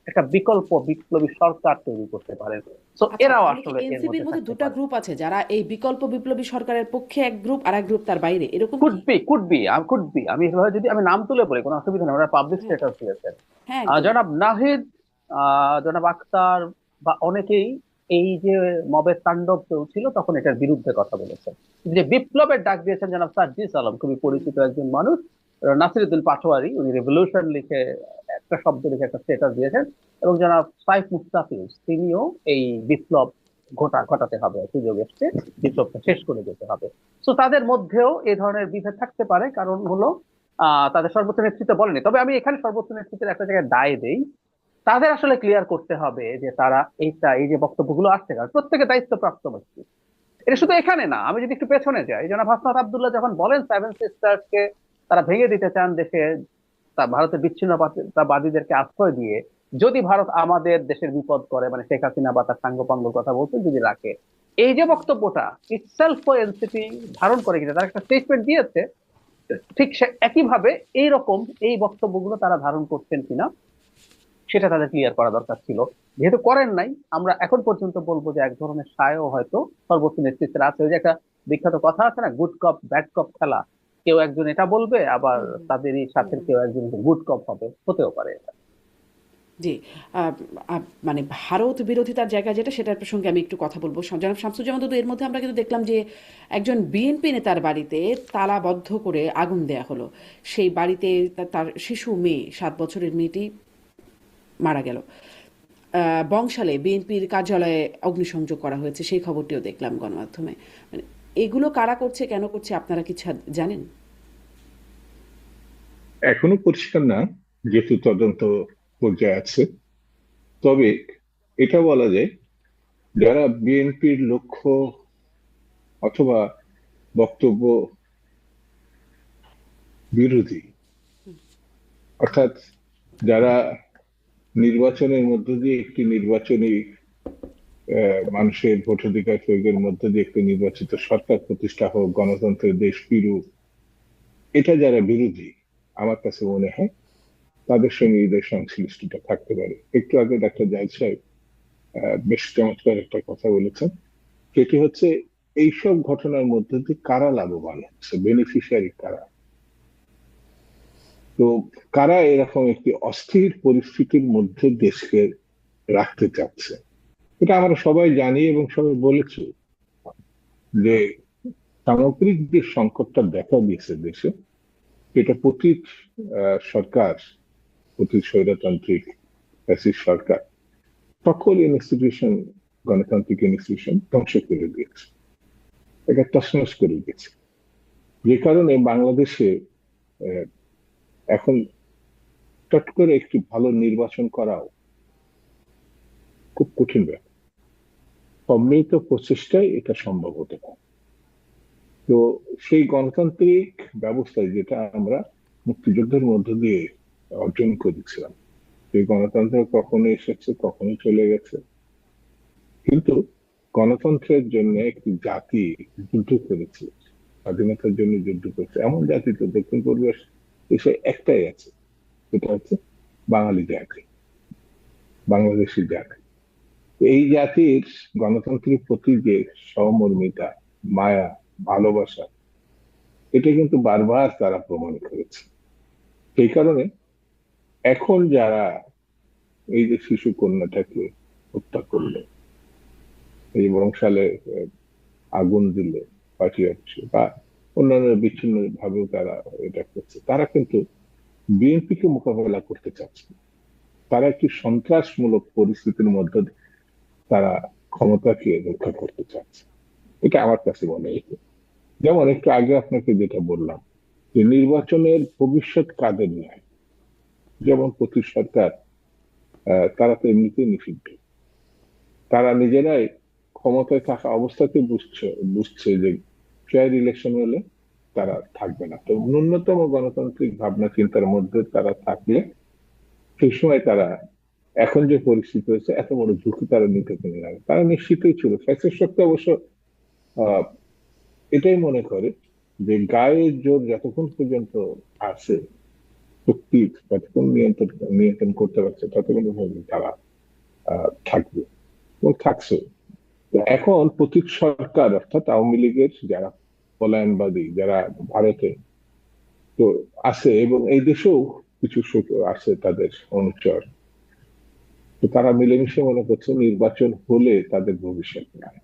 একটা বিকল্প বিপ্লবী সরকার তৈরি করতে পারেন। সো আচ্ছা, এরাও তাহলে কি আসলে এর এনসিপির মধ্যে মধ্যে থাকতে দুটো পারে। গ্রুপ আছে যারা এই বিকল্প বিপ্লবী সরকারের পক্ষে এক গ্রুপ, আর এক গ্রুপ তার বাইরে, এরকম কুড কি? বি, কুড বি আমি এভাবে যদি আমি নাম তুলে বলি কোনো অসুবিধা নেই, ওরা পাবলিক হ্যাঁ, স্ট্যাটাস দিয়েছেন। হ্যাঁ, একদম। জনাব নাহিদ, জনাব আক্তার বা অনেকেই এই যে মবের তাণ্ডব চলছিল তখন এটার বিরুদ্ধে কথা বলেছেন। যে বিপ্লবের ডাক দিয়েছেন জনাব সার্জিস আলম, খুবই হুম। পরিচিত একজন মানুষ, নাসিরুদ্দিন পাটোয়ারি, উনি রেভলিউশন লিখে একটা শব্দ লিখে একটা স্ট্যাটাস দিয়েছেন, এবং জনাব সাইফ মুস্তাফিজ তিনিও এই বিপ্লব ঘটাতে হবে, সুযোগ এসছে বিপ্লবটা শেষ করে যেতে হবে। তো তাদের মধ্যেও এই ধরনের বিভেদ থাকতে পারে, কারণ হলো তাদের সর্বোচ্চ নেতৃত্ব বলেনি। তবে আমি এখানে সর্বোচ্চ নেতৃত্বের একটা জায়গায় দায় দেই, তাদের আসলে ক্লিয়ার করতে হবে যে তারা এই যে বক্তব্যগুলো আসছে, কারণ প্রত্যেকে দায়িত্বপ্রাপ্ত ব্যক্তি। এটা শুধু এখানে না, আমি যদি একটু পেছনে যাই, জনাব হাসনাত আব্দুল্লাহ যখন বলেন সেভেন সিস্টার্স কে তারা ভেঙে দিতে চান দেশে, তা ভারতের বিচ্ছিন্নতাবাদীদেরকে আশ্রয় দিয়ে যদি ভারত আমাদের দেশের বিপদ করে, মানে শেখ হাসিনা বা তার সাঙ্গপাঙ্গর কথা বলতে যদি রাখে, এই যে বক্তব্যটা ইটসেলফ এনসিপি ধারণ করে কিনা, তারা একটা স্টেটমেন্ট দিয়েছে, ঠিক একইভাবে এইরকম এই বক্তব্যগুলো তারা ধারণ করছেন কিনা সেটা তাদের ক্লিয়ার করা দরকার ছিল। যেহেতু করেন নাই, আমরা এখন পর্যন্ত বলবো যে এক ধরনের সায়ও হয়তো সর্বোচ্চ নেতৃত্বের আছে। ওই যে একটা বিখ্যাত কথা আছে না, গুড কপ ব্যাড কপ খেলা, কেউ একজন এটা বলবে, আবার হুম, হুম, তাদেরই হুম, সাথে হুম। কেউ একজন গুড কপ হবে, হতেও পারে এটা। জি। আহ, মানে ভারত বিরোধিতার জায়গা যেটা, সেটার প্রসঙ্গে আমি একটু কথা বলবো। জনাব শামসুজ্জামান দুদু, এর মধ্যে আমরা কিন্তু দেখলাম যে একজন বিএনপি নেতার বাড়িতে তালাবদ্ধ করে আগুন দেয়া হলো। সেই বাড়িতে তার শিশু মেয়ে, 7 বছরের মেয়েটি মারা গেল। বংশালে বিএনপির কার্যালয়ে অগ্নিসংযোগ করা হয়েছে, সেই খবরটিও দেখলাম গণমাধ্যমে। মানে এগুলো কারা করছে, কেন করছে, আপনারা কি জানেন? এখনো পরিষ্কার না, যেহেতু তদন্ত পর্যায়ে আছে। তবে এটা বলা যায়, যারা বিএনপির লক্ষ্য অথবা বক্তব্য বিরোধী, অর্থাৎ যারা নির্বাচনের মধ্য দিয়ে একটি নির্বাচনী মানুষের ভোটাধিকার প্রয়োগের মধ্য দিয়ে একটি নির্বাচিত সরকার প্রতিষ্ঠা হোক, গণতন্ত্রের দেশ ফিরুক, এটা যারা বিরোধী, আমার কাছে মনে হয় তাদের সঙ্গে এদের সংশ্লিষ্টতা থাকতে পারে। একটু আগে ডাক্তার জাহিদ সাহেব বেশ চমৎকার একটা কথা বলেছেন, সেটি হচ্ছে এইসব ঘটনার মধ্যে দিয়ে কারা লাভবান হচ্ছে, বেনিফিশিয়ারি কারা। তো কারা এরকম একটি অস্থির পরিস্থিতির মধ্যে দেশকে রাখতে চাচ্ছে, এটা আমরা সবাই জানি এবং সবাই বলেছি যে সামগ্রিক যে সংকটটা দেখা দিয়েছে দেশে, এটা প্রতি সরকার, প্রতি স্বৈরতান্ত্রিক ফ্যাসিস্ট সরকার সকল ইনস্টিটিউশন, গণতান্ত্রিক ইনস্টিটিউশন ধ্বংস করে দিয়েছে, এটা তছনছ করে দিয়েছে। যে কারণে বাংলাদেশে আহ, এখন চট করে একটি ভালো নির্বাচন করাও খুব কঠিন ব্যাপার। সম্মিলিত প্রচেষ্টায় এটা সম্ভব হতে পারে। তো সেই গণতান্ত্রিক ব্যবস্থায় যেটা আমরা মুক্তিযুদ্ধের মধ্য দিয়ে অর্জন করেছিলাম, সেই গণতন্ত্র কখনো এসেছে, কখনো চলে গেছে। কিন্তু গণতন্ত্রের জন্য একটি জাতি যুদ্ধ করেছে, স্বাধীনতার জন্য যুদ্ধ করেছে, এমন জাতি তো দক্ষিণ পূর্ব এসে একটাই আছে, সেটা হচ্ছে বাঙালি জাতি, বাংলাদেশি জাতি। এই জাতির গণতন্ত্রের প্রতি যে সহমর্মিতা, মায়া, ভালোবাসা, এটা কিন্তু বারবার তারা প্রমাণ করেছে। সেই কারণে এখন যারা এই যে শিশু কন্যাটাকে হত্যা করলো, এই বংশালে আগুন দিল পার্টি অফিসে, বা অন্যান্য বিচ্ছিন্ন ভাবেও তারা এটা করছে, তারা কিন্তু বিএনপি কে মোকাবেলা করতে চাচ্ছে না। তারা একটি সন্ত্রাসমূলক পরিস্থিতির মধ্যে তারা ক্ষমতাকে রক্ষা করতে চাচ্ছে, এটা আমার কাছে মনে হয়েছে। যেমন একটু আগে আপনাকে যেটা বললাম, যে নির্বাচনের ভবিষ্যৎ কাদের নয়, যেমন প্রতি সরকার তারা তো এমনিতেই নিষিদ্ধ, তারা নিজেরাই ক্ষমতায় থাকা অবস্থাতে বুঝছে যে ফেয়ার ইলেকশন হলে তারা থাকবে না। তো ন্যূনতম গণতান্ত্রিক ভাবনা চিন্তার মধ্যে তারা থাকলে সেই সময় তারা এখন যে পরিস্থিতি হয়েছে এত বড় ঝুঁকি তারা নিতে পেরে না। তারা নিশ্চিতই ছিল, ফ্যাসিস্ট শক্তি অবশ্য আহ, এটাই মনে করে যে গায়ের জোর যতক্ষণ পর্যন্ত আছে, শক্তি যতক্ষণ নিয়ন্ত্রণ নিয়ন্ত্রণ করতে পারছে ততক্ষণ পর্যন্ত তারা থাকবে এবং থাকছে। তো এখন প্রতীক সরকার অর্থাৎ আওয়ামী লীগের যারা পলায়নবাদী, যারা ভারতে তো আছে এবং এই দেশেও কিছু আছে তাদের অনুচর, তো তারা মিলেমিশে মনে করছে নির্বাচন হলে তাদের ভবিষ্যৎ নাই।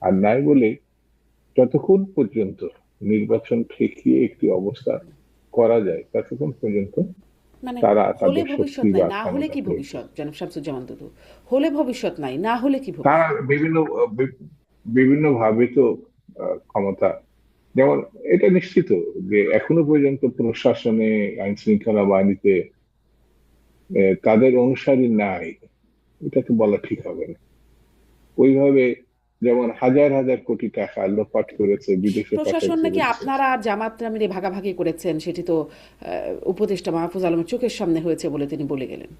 আর নাই বলে যতক্ষণ পর্যন্ত নির্বাচন ঠেকিয়ে একটি অবস্থা করা যায় ততক্ষণ পর্যন্ত মানে তারা হলে তাদের ভবিষ্যৎ শক্তি নাই, বা না হলে ক্ষমতা কি প্রয়োগ ভবিষ্যৎ? করবে। জনাব শামসুজ্জামান দুদু, হলে ভবিষ্যৎ নাই, না হলে কি তারা ভবিষ্যৎ? বিভিন্ন বিভিন্ন ভাবে তো ক্ষমতা, যেমন এটা নিশ্চিত যে এখনো পর্যন্ত প্রশাসনে, আইন শৃঙ্খলা বাহিনীতে তাদের অনুসারী নাই, এটা তো বলা ঠিক হবে না। ওইভাবে যেমন হাজার হাজার কোটি টাকা লোপাট করেছে, বিদেশে প্রশাসন পাচার নাকি করেছে। আপনারা আর জামাতরা মিলে ভাগাভাগি করেছেন, সেটি তো উপদেষ্টা মাহফুজ আলমের চোখের সামনে হয়েছে বলে তিনি বলে গেলেন।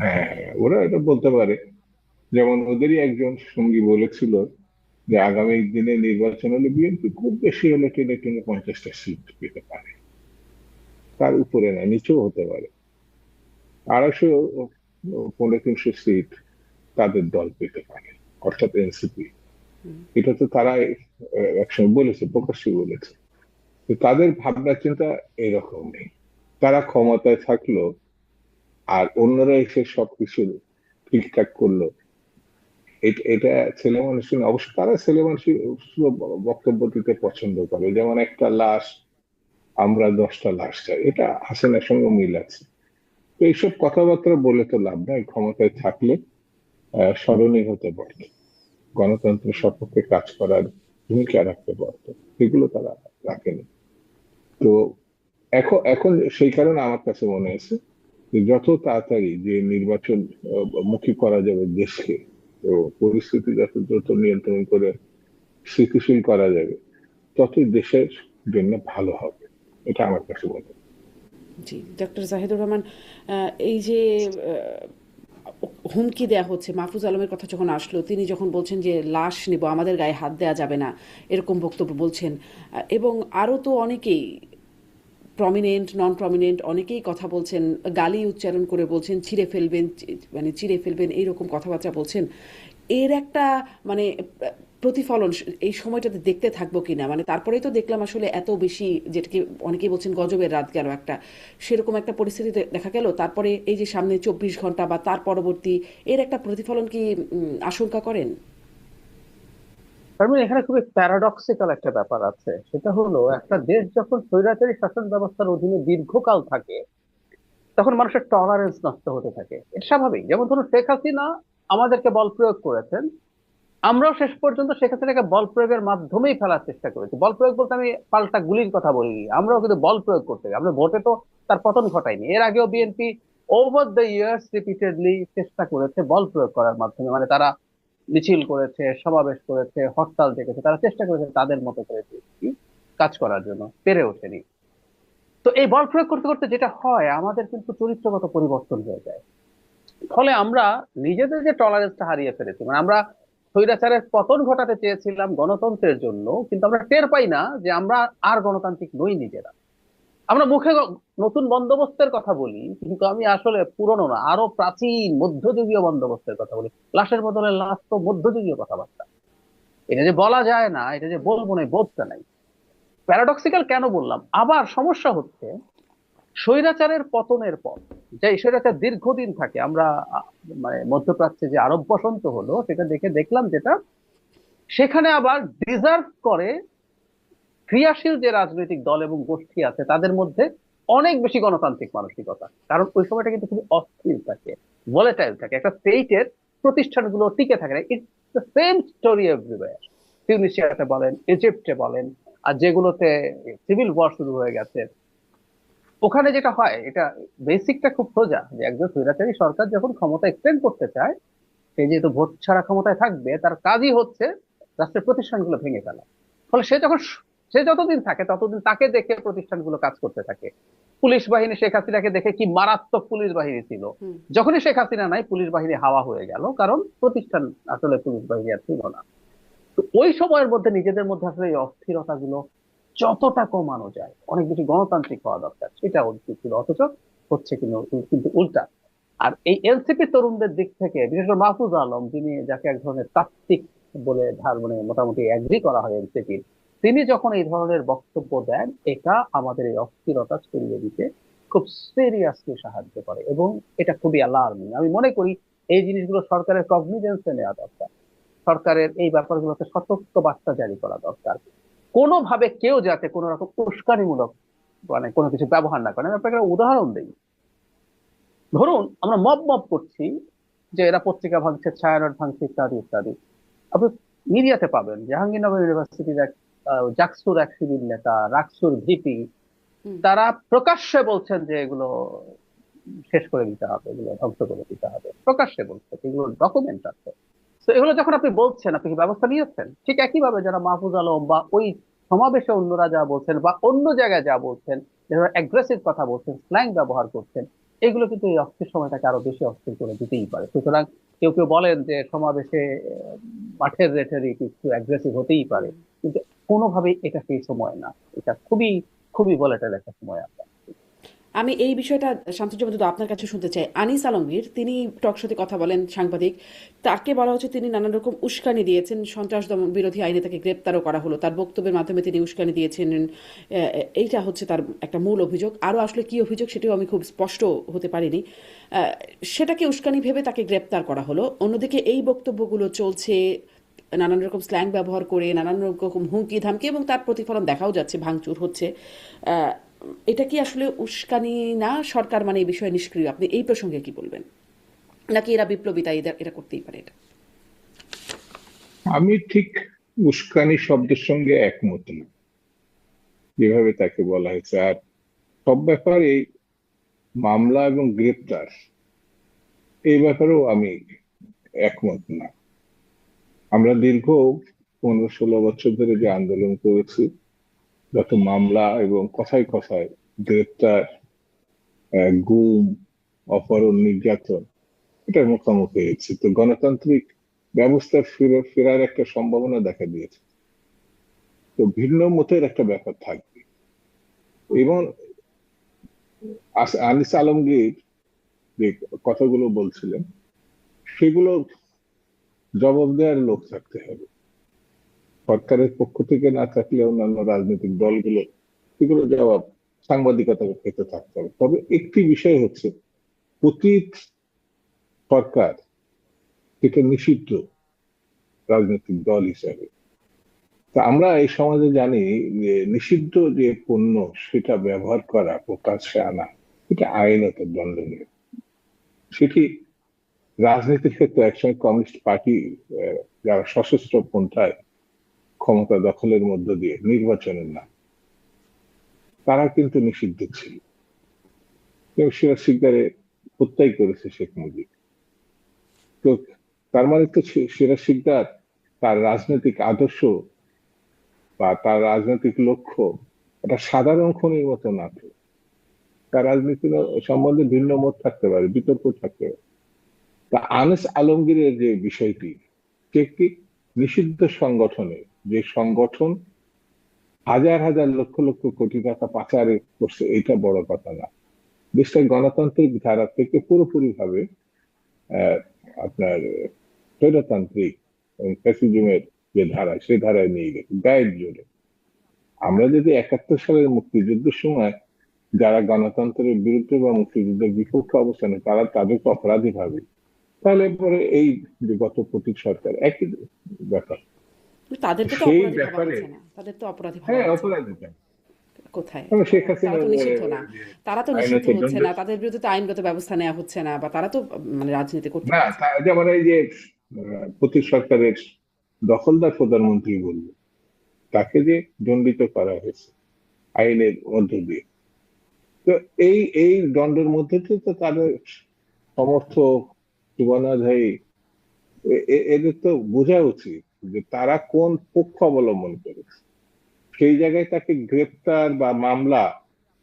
হ্যাঁ, ওরা এটা বলতে পারে। যেমন ওদেরই একজন সঙ্গী বলেছিল যে আগামী দিনে নির্বাচন হলে বিএনপি খুব বেশি হলে টেনে টেনে 50টা সিট পেতে পারে, তার উপরে না, নিচেও হতে পারে। 250 300 সিট তাদের দল পেতে পারে, অর্থাৎ এনসিপি। এটা তো তারা একসময় বলেছে, প্রকাশ্যে বলেছে। তো তাদের ভাবনা চিন্তা এরকম নেই। তারা ক্ষমতায় থাকলো আর অন্যরা এসে সবকিছু ঠিকঠাক করলো, এটা ছেলে মানুষের অবশ্য তারা ছেলে মানুষের বক্তব্য দিতে পছন্দ করে। যেমন একটা লাশ, আমরা 10টা লাশ চাই, এটা হাসিনার সঙ্গে মিল আছে। তো এইসব কথাবার্তা বলে তো লাভ নাই, ক্ষমতায় থাকলে স্মরণীয় হতে পারত, গণতন্ত্রের সপক্ষে কাজ করার ভূমিকা রাখতে পারত, এগুলো তারা রাখেনি। তো এখন সেই কারণে আমার কাছে মনে হয়েছে যে যত তাড়াতাড়ি যে নির্বাচন মুখী করা যাবে দেশকে, তো পরিস্থিতি যত দ্রুত নিয়ন্ত্রণ করে স্থিতিশীল করা যাবে, ততই দেশের জন্য ভালো হবে, এটা আমার কাছে মনে হয়। জি, ডক্টর জাহিদুর রহমান, এই যে হুমকি দেয়া হচ্ছে, মাহফুজ আলমের কথা যখন আসলো, তিনি যখন বলছেন যে লাশ নেব, আমাদের গায়ে হাত দেওয়া যাবে না, এরকম বক্তব্য বলছেন, এবং আরও তো অনেকেই প্রমিনেন্ট নন প্রমিনেন্ট অনেকেই কথা বলছেন, গালি উচ্চারণ করে বলছেন ছিঁড়ে ফেলবেন, মানে চিড়ে ফেলবেন, এইরকম কথাবার্তা বলছেন। এর একটা মানে প্রতিফলন এই সময়টাতে দেখতে থাকবো কিনা, মানে তারপরেই তো দেখলাম আসলে এত বেশি, যেটাকে অনেকেই বলছেন গজবের রাত গেল একটা, সেরকম একটা পরিস্থিতি দেখা গেল। তারপরে এই যে সামনে 24 ঘন্টা বা তার পরবর্তী, এর একটা প্রতিফলন কি আশঙ্কা করেন? তার মানে এখানে খুবই প্যারাডক্সিক্যাল একটা ব্যাপার আছে, সেটা হলো একটা দেশ যখন স্বৈরাচারী শাসন ব্যবস্থার অধীনে দীর্ঘকাল থাকে তখন মানুষের টলারেন্স নষ্ট হতে থাকে, এটা স্বাভাবিক। যেমন ধরুন শেখ হাসিনা আমাদেরকে বল প্রয়োগ করেছেন, আমরাও শেষ পর্যন্ত শেখ হাসিনাকে বল প্রয়োগের মাধ্যমেই ফেলার চেষ্টা করেছি। বল প্রয়োগ বলতে আমি পাল্টা গুলির কথা বলিনি, আমরাও কিন্তু বল প্রয়োগ করতে গেছি। আমরা ভোটে তো তার পতন ঘটাইনি। এর আগেও BNP over the years repeatedly চেষ্টা করেছে বল প্রয়োগ করার মাধ্যমে, মানে তারা মিছিল করেছে, সমাবেশ করেছে, হরতাল ডেকেছে, তারা চেষ্টা করেছে তাদের মতো করে কাজ করার জন্য, পেরে ওঠেনি। তো এই বল প্রয়োগ করতে করতে যেটা হয়, আমাদের কিন্তু চরিত্রগত পরিবর্তন হয়ে যায়। ফলে আমরা নিজেদের যে টলারেন্সটা হারিয়ে ফেলেছি, মানে আমরা স্বৈরাচারের পতন ঘটাতে চেয়েছিলাম গণতন্ত্রের জন্য, কিন্তু আমরা টের পাই না যে আমরা আর গণতান্ত্রিক নই নিজেরা। আমরা মুখে নতুন বন্দোবস্তের কথা বলি, কিন্তু আমি আসলে পুরনো না, আরো প্রাচীন মধ্যযুগীয় বন্দোবস্তের কথা বলি। লাশের বদলে লাশ তো মধ্যযুগীয় কথাবার্তা। এটা যে বলা যায় না, এটা যে বলবো না, এই বোধটা নাই। প্যারাডক্সিক্যাল কেন বললাম? আবার সমস্যা হচ্ছে স্বৈরাচারের পতনের পর, যে স্বৈরাচার দীর্ঘদিন থাকে, আমরা মানে মধ্যপ্রাচ্যে যে আরব বসন্ত হলো সেটা দেখে দেখলাম যেটা, সেখানে আবার ডিজার্ভ করে ক্রিয়াশীল যে রাজনৈতিক দল এবং গোষ্ঠী আছে তাদের মধ্যে অনেক বেশি গণতান্ত্রিক মানসিকতা। কারণ ওই সময়টা কিন্তু খুবই অস্থির থাকে, ভোলেটাইল থাকে, একটা স্টেটের প্রতিষ্ঠানগুলো টিকে থাকে না। It's the same story everywhere. তিউনিসিয়াতে বলেন, ইজিপ্টে বলেন, আর যেগুলোতে সিভিল ওয়ার শুরু হয়ে গেছে, ওখানে যেটা হয়, এটা বেসিকটা খুব সোজা, যে একজন স্বৈরাচারী সরকার যখন ক্ষমতা এক্সটেন্ড করতে চায় সে যেহেতু ভোট ছাড়া ক্ষমতায় থাকবে, তার কাজই হচ্ছে রাষ্ট্রের প্রতিষ্ঠানগুলো ভেঙে ফেলা। ফলে সে যতদিন থাকে ততদিন তাকে দেখে প্রতিষ্ঠানগুলো কাজ করতে থাকে। পুলিশ বাহিনী শেখ হাসিনাকে দেখে কি মারাত্মক পুলিশ বাহিনী ছিল, হুম। যখনই শেখ হাসিনা নাই পুলিশ বাহিনী হাওয়া হয়ে গেল, কারণ প্রতিষ্ঠান আসলে পুলিশ বাহিনী আর ছিল না। তো ওই সময়ের মধ্যে নিজেদের মধ্যে আসলে এই অস্থিরতা গুলো যতটা কমানো যায়, অনেক বেশি গণতান্ত্রিক হওয়া দরকার, সেটা উচিত ছিল। অথচ হচ্ছে কিন্তু উল্টা। আর এই এনসিপি তরুণদের দিক থেকে, বিশেষ করে মাহফুজ আলম, যাকে এক ধরনের তাত্ত্বিক বলে মানে মোটামুটি এগ্রি করা হয় এনসিপির, তিনি যখন এই ধরনের বক্তব্য দেন, এটা আমাদের এই অস্থিরতা ছড়িয়ে দিতে খুব সিরিয়াসলি সাহায্য করে, এবং এটা খুবই অ্যালার্মিং। আমি মনে করি এই জিনিসগুলো সরকারের কগনিজেন্সে নেওয়া দরকার। সরকারের এই ব্যাপারগুলোতে সতর্ক বার্তা জারি করা দরকার। কোনোভাবে কেউ যাতে কোনো রকম উস্কানিমূলক মানে কোনো কিছু ব্যবহার না করে। আমি আপনাকে একটা উদাহরণ দিই। ধরুন আমরা মব মব করছি, যে এরা পত্রিকা ভাঙছে, ছায়ানট ভাঙছে, ইত্যাদি ইত্যাদি। আপনি মিডিয়াতে পাবেন জাহাঙ্গীরনগর ইউনিভার্সিটির জাকসুর এক সিভিল নেতা, রাকসুর ভিপি, হুম। তারা প্রকাশ্যে বলছেন যে এগুলো শেষ করে দিতে হবে, এগুলো ধ্বংস করে দিতে হবে, প্রকাশ্যে বলছে, এগুলো ডকুমেন্ট আছে। তো এগুলো যখন আপনি বলছেন, আপনি কি ব্যবস্থা নিয়েছেন? ঠিক একইভাবে যারা মাহফুজ আলম বা ওই সমাবেশে অন্যরা যা বলছেন বা অন্য জায়গায় যা বলছেন, যারা অ্যাগ্রেসিভ কথা বলছেন, স্ল্যাং ব্যবহার করছেন, এগুলো কিন্তু এই অস্থির সময়টাকে আরো বেশি অস্থির করে দিতেই পারে। সুতরাং কেউ কেউ বলেন যে সমাবেশে মাঠের রেটারিক একটু অ্যাগ্রেসিভ হতেই পারে, কিন্তু কোনোভাবেই এটা সেই সময় না। এটা খুবই খুবই ভোলাটাইল একটা সময় আমরা। আমি এই বিষয়টা শামসুজ্জামান দুদু আপনার কাছে শুনতে চাই। আনিস আলমগীর তিনি টকশোতে কথা বলেন, সাংবাদিক, তাকে বলা হচ্ছে তিনি নানান রকম উস্কানি দিয়েছেন, সন্ত্রাস দমন বিরোধী আইনে তাকে গ্রেপ্তারও করা হলো, তার বক্তব্যের মাধ্যমে তিনি উস্কানি দিয়েছেন। এইটা হচ্ছে তার একটা মূল অভিযোগ। আরও আসলে কি অভিযোগ সেটাও আমি খুব স্পষ্ট হতে পারিনি। সেটাকে উস্কানি ভেবে তাকে গ্রেপ্তার করা হলো। অন্যদিকে এই বক্তব্যগুলো চলছে নানান রকম স্ল্যাং ব্যবহার করে, নানান রকম হুমকি ধামকি, এবং তার প্রতিফলন দেখাও যাচ্ছে, ভাঙচুর হচ্ছে। আহ, এটা কি আসলে উস্কানি না? সরকার মানে এই বিষয়ে নিষ্ক্রিয়? আপনি এই প্রসঙ্গে কি বলবেন? নাকি এরা বিপ্লবী, তাই এরা করতেই পারে এটা? আমি ঠিক উস্কানি শব্দের সঙ্গে একমত না, যেভাবে তাকে বলা হয়েছে। আর সব ব্যাপারে মামলা এবং গ্রেপ্তার, এই ব্যাপারেও আমি একমত না। আমরা দীর্ঘ 15-16 বছর ধরে যে আন্দোলন করেছি, যত মামলা এবং কথায় কথায় গ্রেপ্তার, গুম, অপহরণ, নির্যাতন, এটার মুখোমুখি হয়েছি। তো গণতান্ত্রিক ব্যবস্থার ফেরার একটা সম্ভাবনা দেখা দিয়েছে। তো ভিন্ন মতের একটা ব্যাপার থাকবে। এবং আনিস আলমগীর যে কথাগুলো বলছিলেন, সেগুলো জবাব দেওয়ার লোক থাকতে হবে। সরকারের পক্ষ থেকে না থাকলে অন্যান্য রাজনৈতিক দলগুলো এগুলো জবাব সাংবাদিকতার ক্ষেত্রে থাকতে হবে। তবে একটি বিষয় হচ্ছে, অতীত সরকার এটা নিষিদ্ধ রাজনৈতিক দল হিসাবে। তা আমরা এই সমাজে জানি যে নিষিদ্ধ যে পণ্য সেটা ব্যবহার করা, প্রকাশ্যে আনা, এটা আইনত দণ্ডনীয়। সেটি রাজনীতির ক্ষেত্রে একসময় কমিউনিস্ট পার্টি, যারা সশস্ত্র পন্থায় ক্ষমতা দখলের মধ্য দিয়ে নির্বাচনের না, তারা কিন্তু নিষিদ্ধ ছিল, এবং সেটা শিকদারে হত্যাই করেছে শেখ মুজিব। তো তার মানে তো সেরা শিকদার তার রাজনৈতিক আদর্শ বা তার রাজনৈতিক লক্ষ্য এটা সাধারণ খনির মতো না। তো তার রাজনীতি সম্বন্ধে ভিন্ন মত থাকতে পারে, বিতর্ক থাকতে পারে। তা আনিস আলমগীরের যে বিষয়টি, সে একটি নিষিদ্ধ সংগঠনে, যে সংগঠন হাজার হাজার লক্ষ লক্ষ কোটি টাকা পাচার করছে, এটা বড় কথা না। দেশটা গণতান্ত্রিক ধারা থেকে পুরোপুরি ভাবে আপনার স্বৈরতান্ত্রিক এবং ফ্যাসিজমের যে ধারা, সে ধারায় নিয়ে গেছে গায়ের জোরে। আমরা যদি 71 সালের মুক্তিযুদ্ধের সময় যারা গণতন্ত্রের বিরুদ্ধে বা মুক্তিযুদ্ধের বিপক্ষে অবস্থানে, তারা তাদেরকে অপরাধী ভাবে, তাহলে পরে এই যে গত পতিত সরকার একই ব্যাপার। তাদেরকে তো সেই অপরাধী ভাবা ব্যাপারে হচ্ছে না, তাদের তো অপরাধী ভাবা হ্যাঁ, হচ্ছে না। অপরাধী কেন? কোথায়? শেখ তারা হাসিনা তো নিষিদ্ধ না। তারা তো নিষিদ্ধ আইনত হচ্ছে দণ্ড না, তাদের বিরুদ্ধে তো আইনগত ব্যবস্থা নেওয়া হচ্ছে না, বা তারা তো মানে রাজনীতি করতে না, পারছে না। যেমন এই যে পতিত সরকারের দখলদার প্রধানমন্ত্রী বলবো, তাকে যে দণ্ডিত করা হয়েছে আইনের মধ্য দিয়ে। তো এই এই দণ্ডের মধ্যে দিয়ে তো তাদের সমর্থক, শুভানুধ্যায়ী এদের তো বোঝা উচিত যে তারা কোন পক্ষ অবলম্বন করেছে। সেই জায়গায় তাকে গ্রেপ্তার বা মামলা,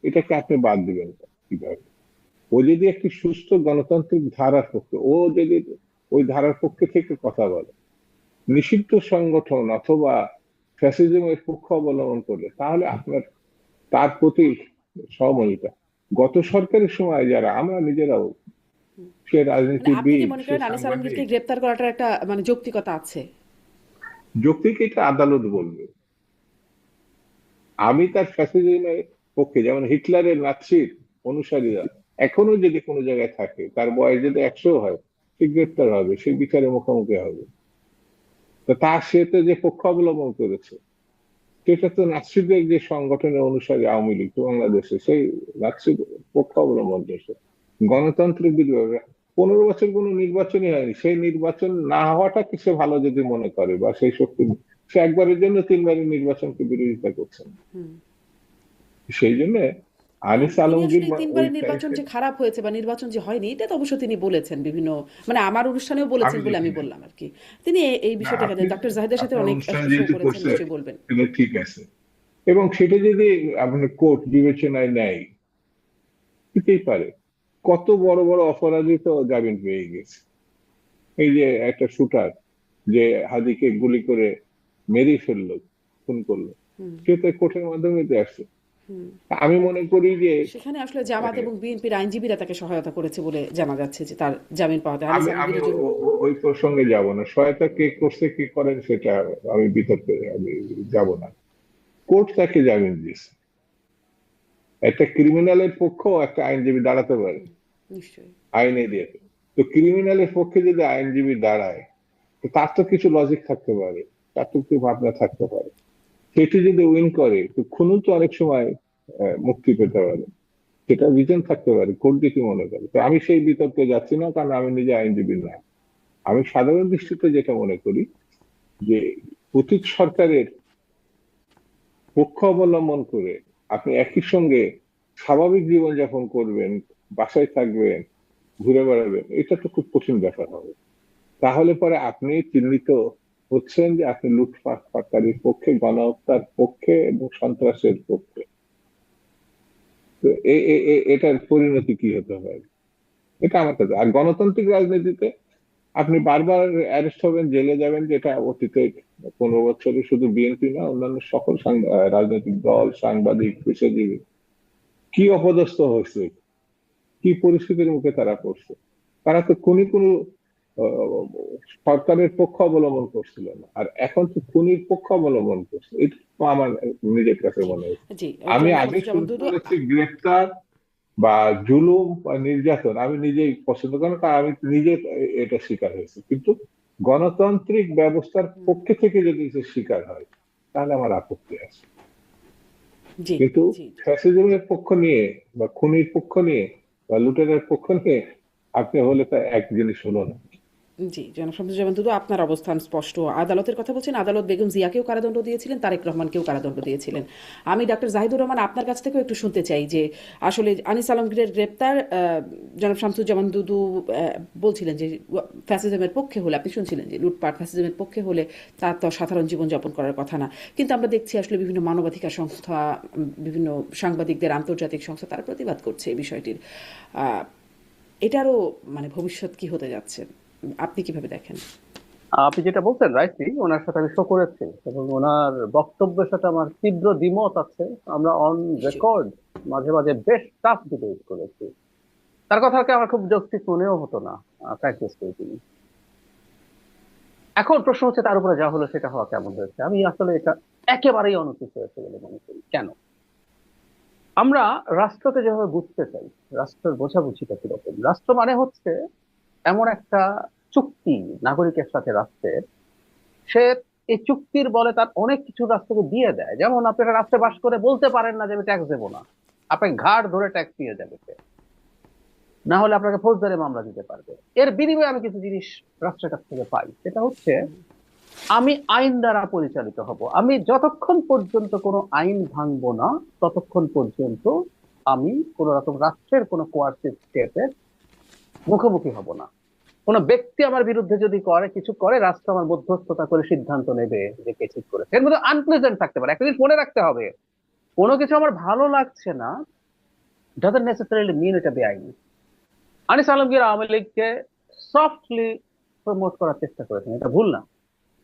এটাকে আপনি বাদ দিবেন না। কিভাবে? ও যদি একটি সুস্থ গণতান্ত্রিক ধারার পক্ষে, ও যদি ওই ধারার পক্ষে থেকে কথা বলে, নিষিদ্ধ সংগঠন অথবা ফ্যাসিজমের পক্ষ অবলম্বন করলে, তাহলে আপনার তার প্রতি সহমর্মিতা। গত সরকারের সময় যারা, আমরা নিজেরাও, সে মানে আপনি কি রাজনীতিবিদ, মনে সে করেন আনিস আলমগীরকে সাংবাদিক, গ্রেপ্তার করাটার একটা মানে যৌক্তিকতা আছে? যৌক্তিক এটা আদালত বলবে। আমি তার ফ্যাসিজমের পক্ষে, যেমন হিটলারের নাৎসির অনুসারীরা এখনো যদি কোনো জায়গায় থাকে, তার বয়স যদি 100 হয়, সে গ্রেপ্তার হবে, সে বিচারের মুখোমুখি হবে। তো তার সে তো যে পক্ষ অবলম্বন করেছে, সেটা তো নাৎসিদের যে সংগঠনের অনুসারী আওয়ামী লীগ তো বাংলাদেশে, সেই নাৎসির পক্ষ অবলম্বন করেছে। গণতান্ত্রিক বিরোধী 15 বছর কোনো নির্বাচনই হয়নি, সেই নির্বাচন না হওয়াটাকে সে ভালো যদি মনে করে, বা সেই শক্তি, সে একবারের জন্য 3বারের নির্বাচনকে বিরোধিতা করছেন। হুম। সেই জন্য হ্যাঁ, আনিস তিনি আলমগীর আসলে ওই তিনবারের নির্বাচন টাইপের, যে খারাপ হয়েছে বা নির্বাচন যে হয়নি, এটা তো অবশ্য তিনি বলেছেন বিভিন্ন, মানে আমার অনুষ্ঠানেও বলেছেন আমি বলে দেখি আমি নাই। বললাম আর কি। তিনি এই না, বিষয়টাকে আপনি ডক্টর জাহিদের সাথে আপনার অনেক অনুষ্ঠানে শো যেহেতু করেছেন, করছে, নিশ্চয়ই বলবেন। এটা ঠিক আছে। এবং সেটা যদি আপনার কোর্ট বিবেচনায় নেয়, দিতেই পারে। কত বড় বড় অপরাধী তো জামিন পেয়ে গেছে। এই যে একটা শুটার, যে হাদিকে গুলি করে মেরেই ফেললো, খুন করলো, হুম। সে তো কোর্টের মাধ্যমে তো আসছে। হুম। আমি মনে করি যে সেখানে আসলে জামাত আহ, এবং বিএনপির আইনজীবীরা তাকে সহায়তা করেছে বলে জানা যাচ্ছে, যে তার জামিন পাওয়াতে আনিস আমি আমি আলমগীরের জন্য। ওই প্রসঙ্গে যাব না। সহায়তা কে করছে, কি করেন, সেটা আমি বিতর্কে আমি যাব না। কোর্ট তাকে জামিন দিয়েছে। একটা ক্রিমিনালের পক্ষেও একটা আইনজীবী দাঁড়াতে পারে, নিশ্চয়ই। আইনে দিয়ে। তো ক্রিমিনালের পক্ষে যদি আইনজীবী দাঁড়ায়, তো তার তো কিছু লজিক থাকতে পারে, তার তো কিছু ভাবনা থাকতে পারে। সেটি যদি উইন করে, তো খুনি তো অনেক সময় মুক্তি পেতে পারে, সেটা রিজন থাকতে পারে। কোর্ট কি মনে করে? তো আমি সেই বিতর্কে যাচ্ছি না, কারণ আমি নিজে আইনজীবী না। আমি সাধারণ দৃষ্টিতে যেটা মনে করি, যে অতীত সরকারের পক্ষ অবলম্বন করে আপনি একই সঙ্গে স্বাভাবিক জীবনযাপন করবেন, বাসায় থাকবেন, ঘুরে বেড়াবেন, এটা তো খুব কঠিন ব্যাপার হবে। তাহলে পরে আপনি চিহ্নিত হচ্ছেন যে আপনি লুটপাটকারীর পক্ষে, গণহত্যার পক্ষে এবং সন্ত্রাসের পক্ষে। তো এটার পরিণতি কি হতে পারে, এটা আমার কাছে। আর গণতান্ত্রিক রাজনীতিতে আপনি বারবার অ্যারেস্ট হবেন, জেলে যাবেন, যেটা অতীতে 15 বছরে শুধু বিএনপি না, অন্যান্য সকল রাজনৈতিক দল, সাংবাদিক, পেশাজীবী কি অপদস্থ হয়েছে, কি পরিস্থিতির মুখে তারা পড়ছে। তারা তো কোনো আহ, সরকারের পক্ষ অবলম্বন করছিল না, আর এখন তো খুনির পক্ষ অবলম্বন করছে। এটা তো আমার নিজের কাছে জি। মনে হয়েছে। জি। আমি জনাব আগে শামসুজ্জামান শুরু দুদু। করেছি গ্রেফতার বা জুলুম বা নির্যাতন, আমি নিজেই পছন্দ করি না, কারণ আমি নিজে এটা শিকার হয়েছি। কিন্তু গণতান্ত্রিক ব্যবস্থার পক্ষে থেকে যদি সে শিকার হয়, তাহলে আমার আপত্তি আছে। জি। কিন্তু জি। ফ্যাসিজমের পক্ষ নিয়ে বা খুনির পক্ষ নিয়ে বা লুটেরার পক্ষ নিয়ে আপনি হলে তা এক জিনিস হলো না। জি, জনাব শামসুজ্জামান দুদু, আপনার অবস্থান স্পষ্ট। আদালতের কথা বলছেন, আদালত বেগম জিয়াকেও কারাদণ্ড দিয়েছিলেন, তারেক রহমানকেও কারাদণ্ড দিয়েছিলেন। আমি ডক্টর জাহিদুর রহমান আপনার কাছ থেকেও একটু শুনতে চাই যে আসলে আনিস আলমগীরের গ্রেপ্তার, জনাব শামসুজ্জামান দুদু বলছিলেন যে ফ্যাসিজমের পক্ষে হলে, আপনি শুনছিলেন যে লুটপাট ফ্যাসিজমের পক্ষে হলে তার তো সাধারণ জীবনযাপন করার কথা না। কিন্তু আমরা দেখছি আসলে বিভিন্ন মানবাধিকার সংস্থা, বিভিন্ন সাংবাদিকদের, আন্তর্জাতিক সংস্থা, তারা প্রতিবাদ করছে এই বিষয়টির। এটারও মানে ভবিষ্যৎ কি হতে যাচ্ছে, আপনি কিভাবে দেখেন? আপনি যেটা বলছেন রাইটলি, ওনার সাথে আমি শো করেছি এবং ওনার বক্তব্যের সাথে আমার তীব্র দ্বিমত আছে। আমরা অন নিশ্চয়ই। রেকর্ড মাঝে মাঝে বেশ টাফ ডিবেট করেছি। তার কথাকে আমার খুব যৌক্তিক মনেও হতো না, প্র্যাকটিস করি। এখন প্রশ্ন হচ্ছে তার উপরে যা হলো সেটা হওয়া কেমন হয়েছে। আমি আসলে এটা একেবারেই অনুচিত হয়েছে বলে মনে করি। কেন? আমরা রাষ্ট্রকে যেভাবে বুঝতে চাই, রাষ্ট্রের বোঝাবুঝিটা কিরকম? রাষ্ট্র মানে হচ্ছে এমন একটা চুক্তি নাগরিকের সাথে রাষ্ট্রের। সে এই চুক্তির বলে তার অনেক কিছু রাষ্ট্রকে দিয়ে দেয়। যেমন আপনি একটা রাষ্ট্রে বাস করে বলতে পারেন না যে আমি ট্যাক্স দেবো না, আপনাকে ঘাড় ধরে ট্যাক্স দিয়ে যাবে সে। না হলে আপনাকে ফৌজদারি মামলা দিতে পারবে। এর বিনিময়ে আমি কিছু জিনিস রাষ্ট্রের কাছ থেকে পাই, সেটা হচ্ছে আমি আইন দ্বারা পরিচালিত হব। আমি যতক্ষণ পর্যন্ত কোনো আইন ভাঙবো না, ততক্ষণ পর্যন্ত আমি কোন রকম রাষ্ট্রের কোনো কোয়ার্সিভ স্টেটের মুখোমুখি হব না। কোনো ব্যক্তি আমার বিরুদ্ধে যদি করে কিছু করে, রাষ্ট্র আমার মধ্যস্থতা করে সিদ্ধান্ত নেবে যে কে ঠিক করেছে। এর মধ্যে আনপ্লেজেন্ট থাকতে পারে, একটা জিনিস মনে রাখতে হবে, কোনো কিছু আমার ভালো লাগছে না ডাজন্ট নেসেসারিলি মিন এটা বেআইনি। আনিস আলমগীর আওয়ামী লীগকে সফটলি প্রমোট করার চেষ্টা করেছেন, এটা ভুল না।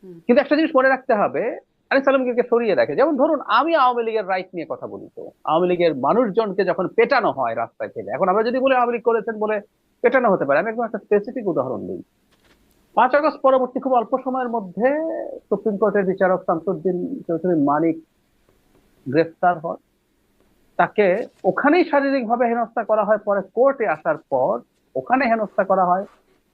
হুম। কিন্তু একটা জিনিস মনে রাখতে হবে, আনিস আলমগীরকে সরিয়ে রাখে। যেমন ধরুন, আমি আওয়ামী লীগের রাইট নিয়ে কথা বলি, তো আওয়ামী লীগের মানুষজনকে যখন পেটানো হয় রাস্তায় ফেলে, এখন আমরা যদি বলি আওয়ামী লীগ করেছেন বলে পেটানো হতে পারে, আমি একদম একটা স্পেসিফিক উদাহরণ দিই। 5 আগস্ট পরবর্তী খুব অল্প সময়ের মধ্যে সুপ্রিম কোর্টের বিচারক শামসুদ্দিন চৌধুরী মানিক গ্রেফতার হয়, তাকে ওখানেই শারীরিকভাবে হেনস্থা করা হয়। পরে কোর্টে আসার পর ওখানে হেনস্থা করা হয়,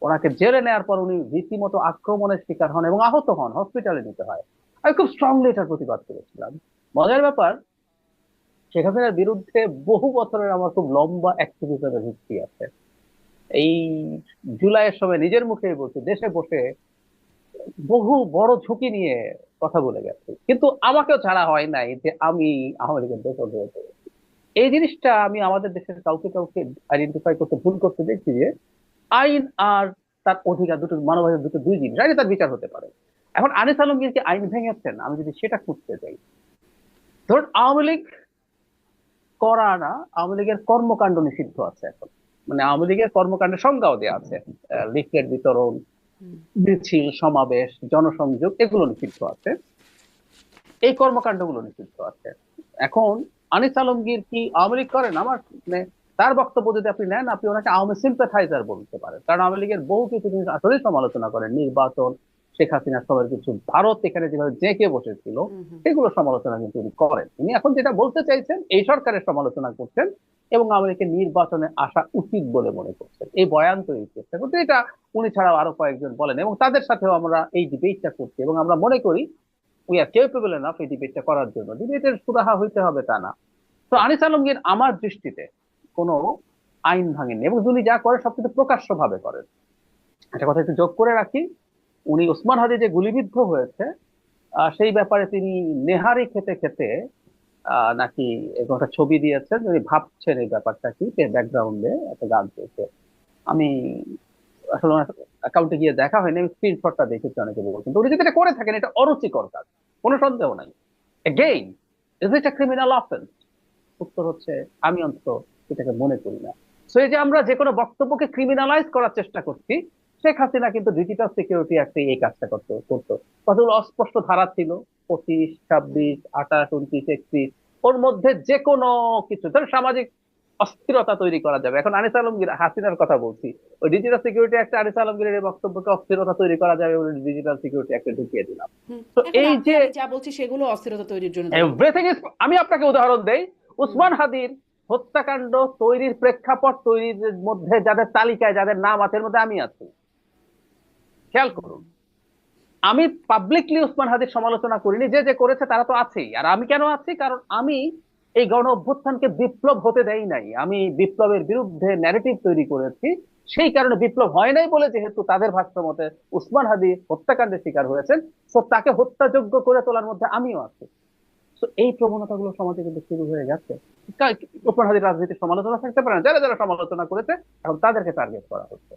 ওনাকে জেলে নেওয়ার পর উনি রীতিমতো আক্রমণের শিকার হন এবং আহত হন, হসপিটালে নিতে হয়। আমি খুব স্ট্রংলি এটার প্রতিবাদ করেছিলাম। মজার ব্যাপার, শেখ হাসিনার বিরুদ্ধে বহু বছরের আমার খুব লম্বা অ্যাক্টিভিজমের ভিত্তি আছে। এই জুলাইয়ের সময় নিজের মুখে বলছি, দেশে বসে বহু বড় ঝুঁকি নিয়ে কথা বলে গেছি, কিন্তু আমাকেও ছাড়া হয় নাই যে আমি আওয়ামী লীগের দোষর হয়েছে। এই জিনিসটা আমি আমাদের দেশের কাউকে কাউকে আইডেন্টিফাই করতে ভুল করতে দেখছি যে আইন আর তার অধিকার দুটো, মানবাধিকার দুটো দুই জিনিস, আইনে তার বিচার হতে পারে। এখন আনিস আলমগীর কি আইন ভেঙেছেন? আমি যদি সেটা খুঁজতে যাই, ধরুন আওয়ামী লীগ করা না, আওয়ামী লীগের কর্মকাণ্ড নিষিদ্ধ আছে এখন, মানে আওয়ামী লীগের কর্মকাণ্ডের সংজ্ঞাও দেওয়া আছে, লিফলেট বিতরণ, হুম। মিছিল, সমাবেশ, জনসংযোগ, এগুলো নিষিদ্ধ আছে, এই কর্মকাণ্ডগুলো নিষিদ্ধ আছে। এখন আনিস আলমগীর কি আওয়ামী লীগ করেন? আমার মানে তার বক্তব্য যদি আপনি নেন, আপনি ওনাকে আওয়ামী সিম্পাথাইজার বলতে পারেন, কারণ আওয়ামী লীগের বহু কিছু জিনিস আসলে সমালোচনা করেন, নির্বাচন, শেখ হাসিনার সময়ের কিছু, ভারত এখানে যেভাবে জেঁকে বসেছিল, হুম। হুম। সেগুলো সমালোচনা কিন্তু উনি করেন। উনি এখন যেটা বলতে চাইছেন, এই সরকারের সমালোচনা করছেন এবং আওয়ামী লীগের নির্বাচনে আসা উচিত বলে মনে করছেন, এই বয়ান তৈরির চেষ্টা করতে। এটা উনি ছাড়াও আরো কয়েকজন বলেন এবং তাদের সাথেও আমরা এই ডিবেটটা করছি এবং আমরা মনে করি উই আর কেপেবল এনাফ এই ডিবেটটা করার জন্য। ডিবেটের সুরাহা হইতে হবে তা না। তো আনিস আলমগীর আমার দৃষ্টিতে কোনো আইন ভাঙেননি এবং উনি যা করে সবকিছু প্রকাশ্য ভাবে করেন। একটা কথা একটু যোগ করে রাখি, উনি ওসমান হাদি যে গুলিবিদ্ধ হয়েছে, সেই ব্যাপারে তিনি নেহারি খেতে খেতে নাকি এরকম একটা ছবি দিয়েছেন, উনি ভাবছেন এই ব্যাপারটা কি, ব্যাকগ্রাউন্ডে একটা গান চলছে। আমি আসলে অ্যাকাউন্টে গিয়ে দেখা হয়নি, আমি স্ক্রিনশটটা দেখেছি, অনেকে বলছেন। তো উনি যদি এটা করে থাকেন, এটা অরুচিকর কাজ, কোনো সন্দেহ নাই। Again, is it a criminal offence? উত্তর হচ্ছে আমি অন্তত এটাকে মনে করি না। সো এই যে আমরা যে কোনো বক্তব্যকে ক্রিমিনালাইজ করার চেষ্টা করছি, শেখ হাসিনা কিন্তু ডিজিটাল সিকিউরিটি অ্যাক্টে এই কাজটা করতো। কতগুলো অস্পষ্ট ধারা ছিল, 25, 26, 28, 29, 31, ওর মধ্যে যে কোনো কিছু ধর সামাজিক অস্থিরতা তৈরি করা যাবে। এখন আনিস আলমগীর, হাসিনার কথা বলছি, ওই ডিজিটাল সিকিউরিটি অ্যাক্টে আনিস আলমগীরের এই বক্তব্যকে অস্থিরতা তৈরি করা যাবে, ওই ডিজিটাল সিকিউরিটি অ্যাক্টে ঢুকিয়ে দিলাম। হুম। তো এখন এই আপনি যে আমি যা বলছি সেগুলো অস্থিরতা তৈরির জন্য দায়ী। এভরিথিং ইজ, আমি আপনাকে উদাহরণ দেই, হুম। উসমান হাদির হত্যাকাণ্ড তৈরির প্রেক্ষাপট তৈরির মধ্যে যাদের তালিকায়, যাদের নাম আছে, এর মধ্যে আমি আছি। খেয়াল করুন, আমি পাবলিকলি উসমান হাদির সমালোচনা করিনি, যে যে করেছে তারা তো আছেই। আর আমি কেন আছি? কারণ আমি এই গণ অভ্যুত্থানকে বিপ্লব হতে দেই নাই, আমি বিপ্লবের বিরুদ্ধে ন্যারেটিভ তৈরি করেছি। সেই কারণে বিপ্লব হয় নাই বলে, যেহেতু তাদের ভাষ্য মতে উসমান হাদি হত্যাকাণ্ডের শিকার হয়েছেন, তো তাকে হত্যাযোগ্য করে তোলার মধ্যে আমিও আছি। তো এই প্রবণতাগুলো সমাজে কিন্তু শুরু হয়ে গেছে। উসমান হাদির রাজনীতির সমালোচনা থাকতে পারে না, যারা যারা সমালোচনা করেছে এখন তাদেরকে টার্গেট করা হচ্ছে।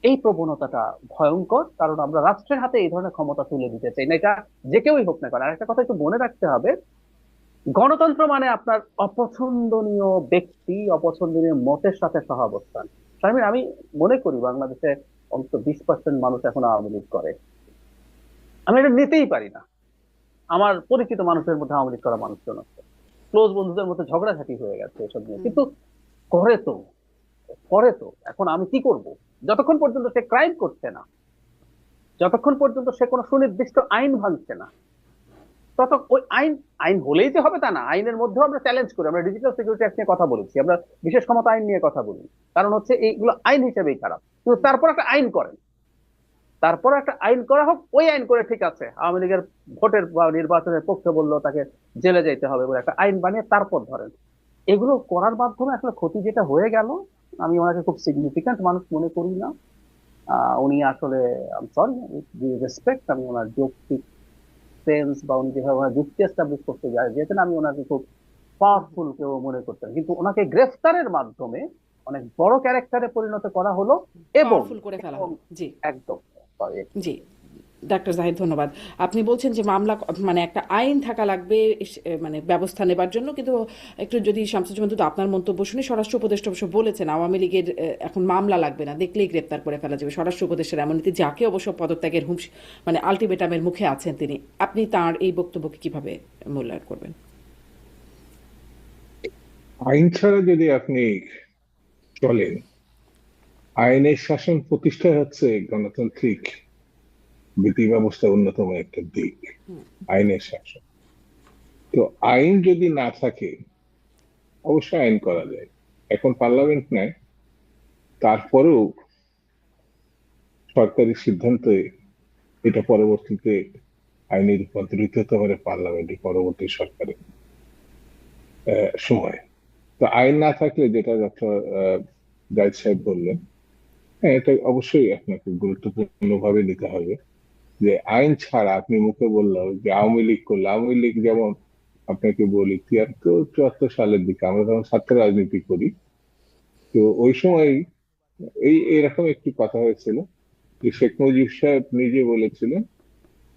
এই প্রবণতাটা ভয়ঙ্কর, কারণ আমরা রাষ্ট্রের হাতে এই ধরনের ক্ষমতা তুলে দিতে চাই না, এটা যে কেউই হোক না কেন। আর একটা কথা একটু মনে রাখতে হবে, গণতন্ত্র মানে আপনার অপছন্দনীয় ব্যক্তি, অপছন্দনীয় মতের সাথে সহাবস্থান। শারমিন, আমি মনে করি বাংলাদেশে অন্তত 20% মানুষ এখন আওয়ামী লীগ করে। আমি এটা নিতেই পারি না। আমার পরিচিত মানুষের মধ্যে আওয়ামী লীগ করা মানুষজন আছে, ক্লোজ বন্ধুদের মধ্যে ঝগড়াঝাটি হয়ে গেছে এসব নিয়ে, হুম। কিন্তু করে তো, করে তো। এখন আমি কি করব? যতক্ষণ পর্যন্ত সে ক্রাইম করছে না, যতক্ষণ পর্যন্ত সে কোনো সুনির্দিষ্ট আইন ভাঙছে না, তত ওই আইন, আইন হলেই যে হবে তা না, আইনের মধ্যেও আমরা চ্যালেঞ্জ করি। আমরা ডিজিটাল সিকিউরিটি অ্যাক্ট নিয়ে কথা বলেছি, আমরা বিশেষ ক্ষমতা আইন নিয়ে কথা বলি, কারণ হচ্ছে এইগুলো আইন হিসেবেই খারাপ। কিন্তু তারপর একটা আইন করেন, তারপর একটা আইন করা হোক, ওই আইন করে ঠিক আছে, আওয়ামী লীগের ভোটের বা নির্বাচনের পক্ষে বললো তাকে জেলে যেতে হবে বলে একটা আইন বানিয়ে তারপর ধরেন। এগুলো করার মাধ্যমে আসলে ক্ষতি যেটা হয়ে গেল, আমি ওনাকে খুব সিগনিফিক্যান্ট মানুষ মনে করি না। উনি আসলে, সরি, রেসপেক্ট, আমি ওনার যৌক্তিক সেন্স বা উনি যেভাবে ওনার যুক্তি এস্টাবলিশ করতে যায় যেতেন, আমি ওনাকে খুব পাওয়ারফুল কেউ মনে করতেন। কিন্তু ওনাকে গ্রেফতারের মাধ্যমে অনেক বড় ক্যারেক্টারে পরিণত করা হলো। এবং পাওয়ারফুল করে ফেলা হলো। জি। একদম sorry, জি, ডাক্তার জাহিদ ধন্যবাদ। আপনি বলছেন যে মামলা মানে একটা আইন থাকা লাগবে মানে ব্যবস্থা নেবার জন্য, কিন্তু একটু যদি শামসুজ্জামান দুদু আপনার মন্তব্য শুনি, স্বরাষ্ট্র উপদেষ্টা অবশ্য বলেছেন আওয়ামী লীগের এখন মামলা লাগবে না, দেখলেই গ্রেপ্তার করে ফেলা যাবে। স্বরাষ্ট্র উপদেষ্টার এমন নীতি, যাকে অবশ্য পদত্যাগের মানে আলটিমেটামের মুখে আছেন তিনি। আপনি তার এই বক্তব্যকে কিভাবে মূল্যায়ন করবেন? আইন ছাড়া যদি আপনি চলেন, আইনের শাসন প্রতিষ্ঠা হচ্ছে গণতান্ত্রিক বিধি ব্যবস্থার অন্যতম একটা দিক, আইনের শাসন। তো আইন যদি না থাকে অবশ্যই আইন করা যায়। এখন পার্লামেন্ট নাই, তারপরেও সরকারি সিদ্ধান্তে এটা পরবর্তীতে আইনে রূপান্তরিত হতে পারে পার্লামেন্টে পরবর্তী সরকারের সময়। তো আইন না থাকলে, যেটা ডক্টর জাহিদ সাহেব বললেন, হ্যাঁ, এটা অবশ্যই আপনাকে গুরুত্বপূর্ণ ভাবে নিতে হবে যে আইন ছাড়া আপনি মুখে বললাম যে আওয়ামী লীগ করলে, আওয়ামী লীগ যেমন আপনাকে বলি 73-74 সালের দিকে আমরা তখন ছাত্র রাজনীতি করি, তো ওই সময় এরকম একটি কথা হয়েছিল যে শেখ মুজিব সাহেব নিজে বলেছিলেন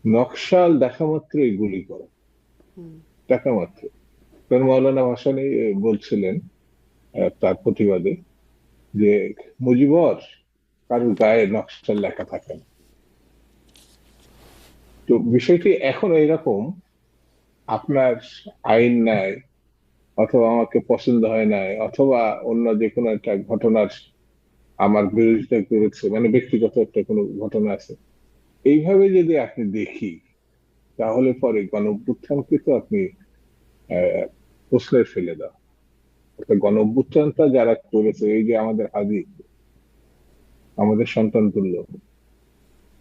নকশাল দেখা মাত্রই গুলি করা, দেখা মাত্র। কারণ মৌলানা ভাসানী বলছিলেন তার প্রতিবাদে যে মুজিবর কারোর গায়ে নকশাল লেখা থাকে না। তো বিষয়টি এখন এইরকম, আপনার আইন নাই, অথবা আমাকে পছন্দ হয় নাই, অথবা অন্য যে কোনো একটা ঘটনার আমার বিরোধিতা করেছে, মানে ব্যক্তিগত একটা কোনো ঘটনা আছে, এইভাবে যদি আপনি দেখি, তাহলে পরে গণ অভ্যুত্থানকে তো আপনি প্রশ্রয় ফেলে দাও। গণ অভ্যুত্থানটা যারা করেছে, এই যে আমাদের হাদি, আমাদের সন্তান তুল্য,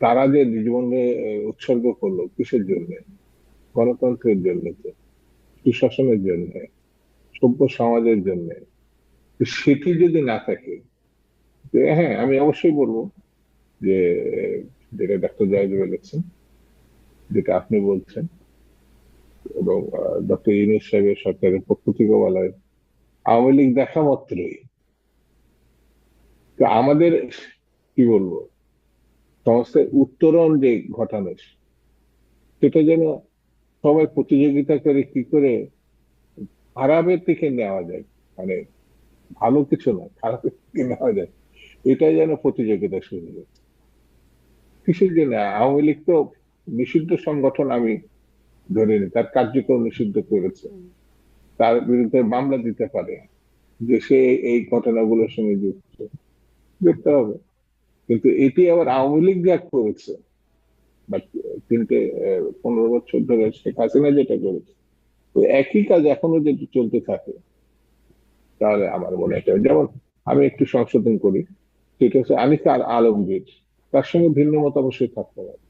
তারা যে জীবনে উৎসর্গ করলো কিসের জন্য? গণতন্ত্রের জন্য, সুশাসনের জন্য, সভ্য সমাজের জন্য। সেটি যদি না থাকে, হ্যাঁ, আমি অবশ্যই বলবো যে যেটা ডাক্তার জাহিদ বলেছেন, যেটা আপনি বলছেন, এবং ডক্টর ইউনূস সাহেবের সরকারের পক্ষ থেকে বলা হয় আওয়ামী লীগ দেখা মাত্রই, তো আমাদের কি বলবো, সমাজের উত্তরণ যে ঘটানো, সেটা যেন সবাই প্রতিযোগিতা করে কি করে খারাপের দিকে নেওয়া যায়, মানে ভালো কিছু না, খারাপের দিকে নেওয়া যায়, এটাই যেন প্রতিযোগিতা শুরু হয়। কিসের জন্য? আওয়ামী লীগ তো নিষিদ্ধ সংগঠন, আমি ধরে নিই তার কার্যক্রম নিষিদ্ধ করেছে, তার বিরুদ্ধে মামলা দিতে পারে যে সে এই ঘটনাগুলোর সঙ্গে যুক্ত, দেখতে হবে। কিন্তু এটি আবার আওয়ামী লীগ যা করেছে, বা 15 বছর ধরে শেখ হাসিনা যেটা করেছে, তো একই কাজ এখনো যদি চলতে থাকে, তাহলে আমার মনে হয়, যেমন আমি একটু সংশোধন করি, সেটা হচ্ছে আনিকা আলমগীর, তার সঙ্গে ভিন্ন মত অবশ্যই থাকতে পারে।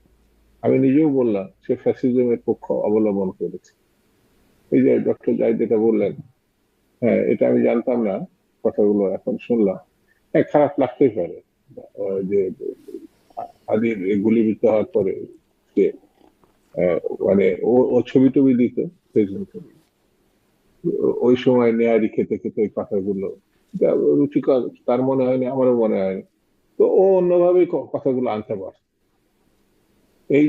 আমি নিজেও বললাম সে ফ্যাসিজমের পক্ষ অবলম্বন করেছে। এই যে ডক্টর জাহিদ যেটা বললেন, হ্যাঁ, এটা আমি জানতাম না, কথাগুলো এখন শুনলাম। হ্যাঁ, খারাপ লাগতেই পারে যে আদির গুলিবিদ্ধ হওয়ার পরে সে আহ, মানে ও ছবি টবি দিত ফেসবুকে, ওই সময় নেয়ারি খেতে খেতে ওই কথাগুলো, এটা রুচিকর তার মনে হয়নি, আমারও মনে হয়নি। তো ও অন্যভাবেই কথাগুলো আনতে পারে, এই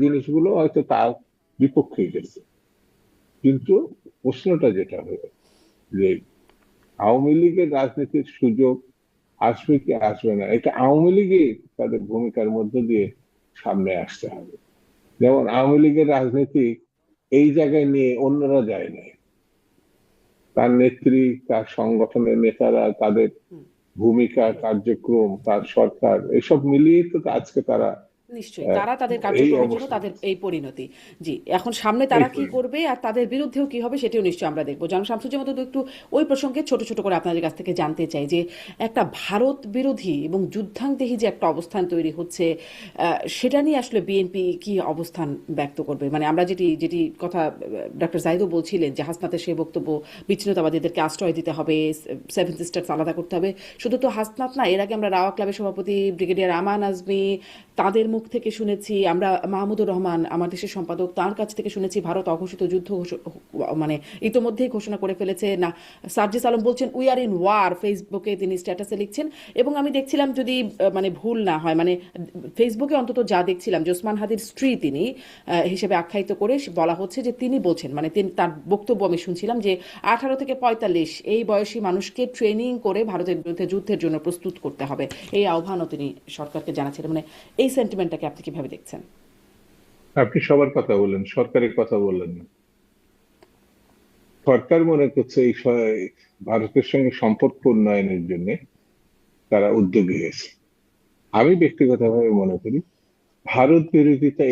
জিনিসগুলো হয়তো তার বিপক্ষে গেছে। কিন্তু প্রশ্নটা যেটা হলো যে আওয়ামী লীগের রাজনীতির সুযোগ আসবে কি আসবে না, এটা আওয়ামী লীগই তাদের ভূমিকার মধ্য দিয়ে সামনে আসতে হবে। যেমন আওয়ামী লীগের রাজনীতি এই জায়গায় নিয়ে অন্যরা যায় নাই, তার নেত্রী, তার সংগঠনের নেতারা, তাদের ভূমিকা, কার্যক্রম, তার সরকার, এসব মিলিয়ে তো আজকে তারা নিশ্চয়ই তারা তাদের এই কার্যক্রমের জন্য অবস্থা। তাদের এই পরিণতি। জি, এখন সামনে এই তারা কি পরিণতি করবে আর তাদের বিরুদ্ধেও কি হবে সেটিও নিশ্চয়ই আমরা দেখবো। জানাব শামসুজ্জামান দুদু, একটু ওই প্রসঙ্গে ছোট ছোট করে আপনাদের কাছ থেকে জানতে চাই যে একটা ভারত বিরোধী এবং যুদ্ধান্তেহী যে একটা অবস্থান তৈরি হচ্ছে, সেটা নিয়ে আসলে বিএনপি কি অবস্থান ব্যক্ত করবে? মানে আমরা যেটি যেটি কথা ডক্টর জাহিদও বলছিলেন যে হাসনাতের সেই বক্তব্য, বিচ্ছিন্নতাবাদীদেরকে আশ্রয় দিতে হবে, সেভেন সিস্টার্স আলাদা করতে হবে। শুধু তো হাসনাত না, এর আগে আমরা রাওয়া ক্লাবের সভাপতি ব্রিগেডিয়ার আমান আজমি, তাদের মুখ থেকে শুনেছি, আমরা মাহমুদুর রহমান আমার দেশের সম্পাদক তার কাছ থেকে শুনেছি ভারত অঘোষিত যুদ্ধ মানে ইতোমধ্যেই ঘোষণা করে ফেলেছে না। সার্জিস আলম বলছেন উই আর ইন ওয়ার, ফেসবুকে তিনি স্ট্যাটাসে লিখছেন। এবং আমি দেখছিলাম যদি মানে ভুল না হয়, মানে ফেসবুকে অন্তত যা দেখছিলাম যে ওসমান হাদির স্ত্রী তিনি হিসেবে আখ্যায়িত করে বলা হচ্ছে যে তিনি বলছেন, মানে তিনি তার বক্তব্য আমি শুনছিলাম যে 18 থেকে 45 এই বয়সী মানুষকে ট্রেনিং করে ভারতের বিরুদ্ধে যুদ্ধের জন্য প্রস্তুত করতে হবে, এই আহ্বানও তিনি সরকারকে জানাচ্ছিলেন। মানে এই সেন্টিমেন্টটাকে আপনি কিভাবে দেখছেন? আপনি সবার কথা বললেন, সরকারের কথা বললেন না। সরকার মনে করছে ভারতের সঙ্গে সম্পর্ক উন্নয়নের জন্য তারা উদ্যোগী হয়েছে। আমি ব্যক্তিগতভাবে মনে করি ভারত বিরোধিতা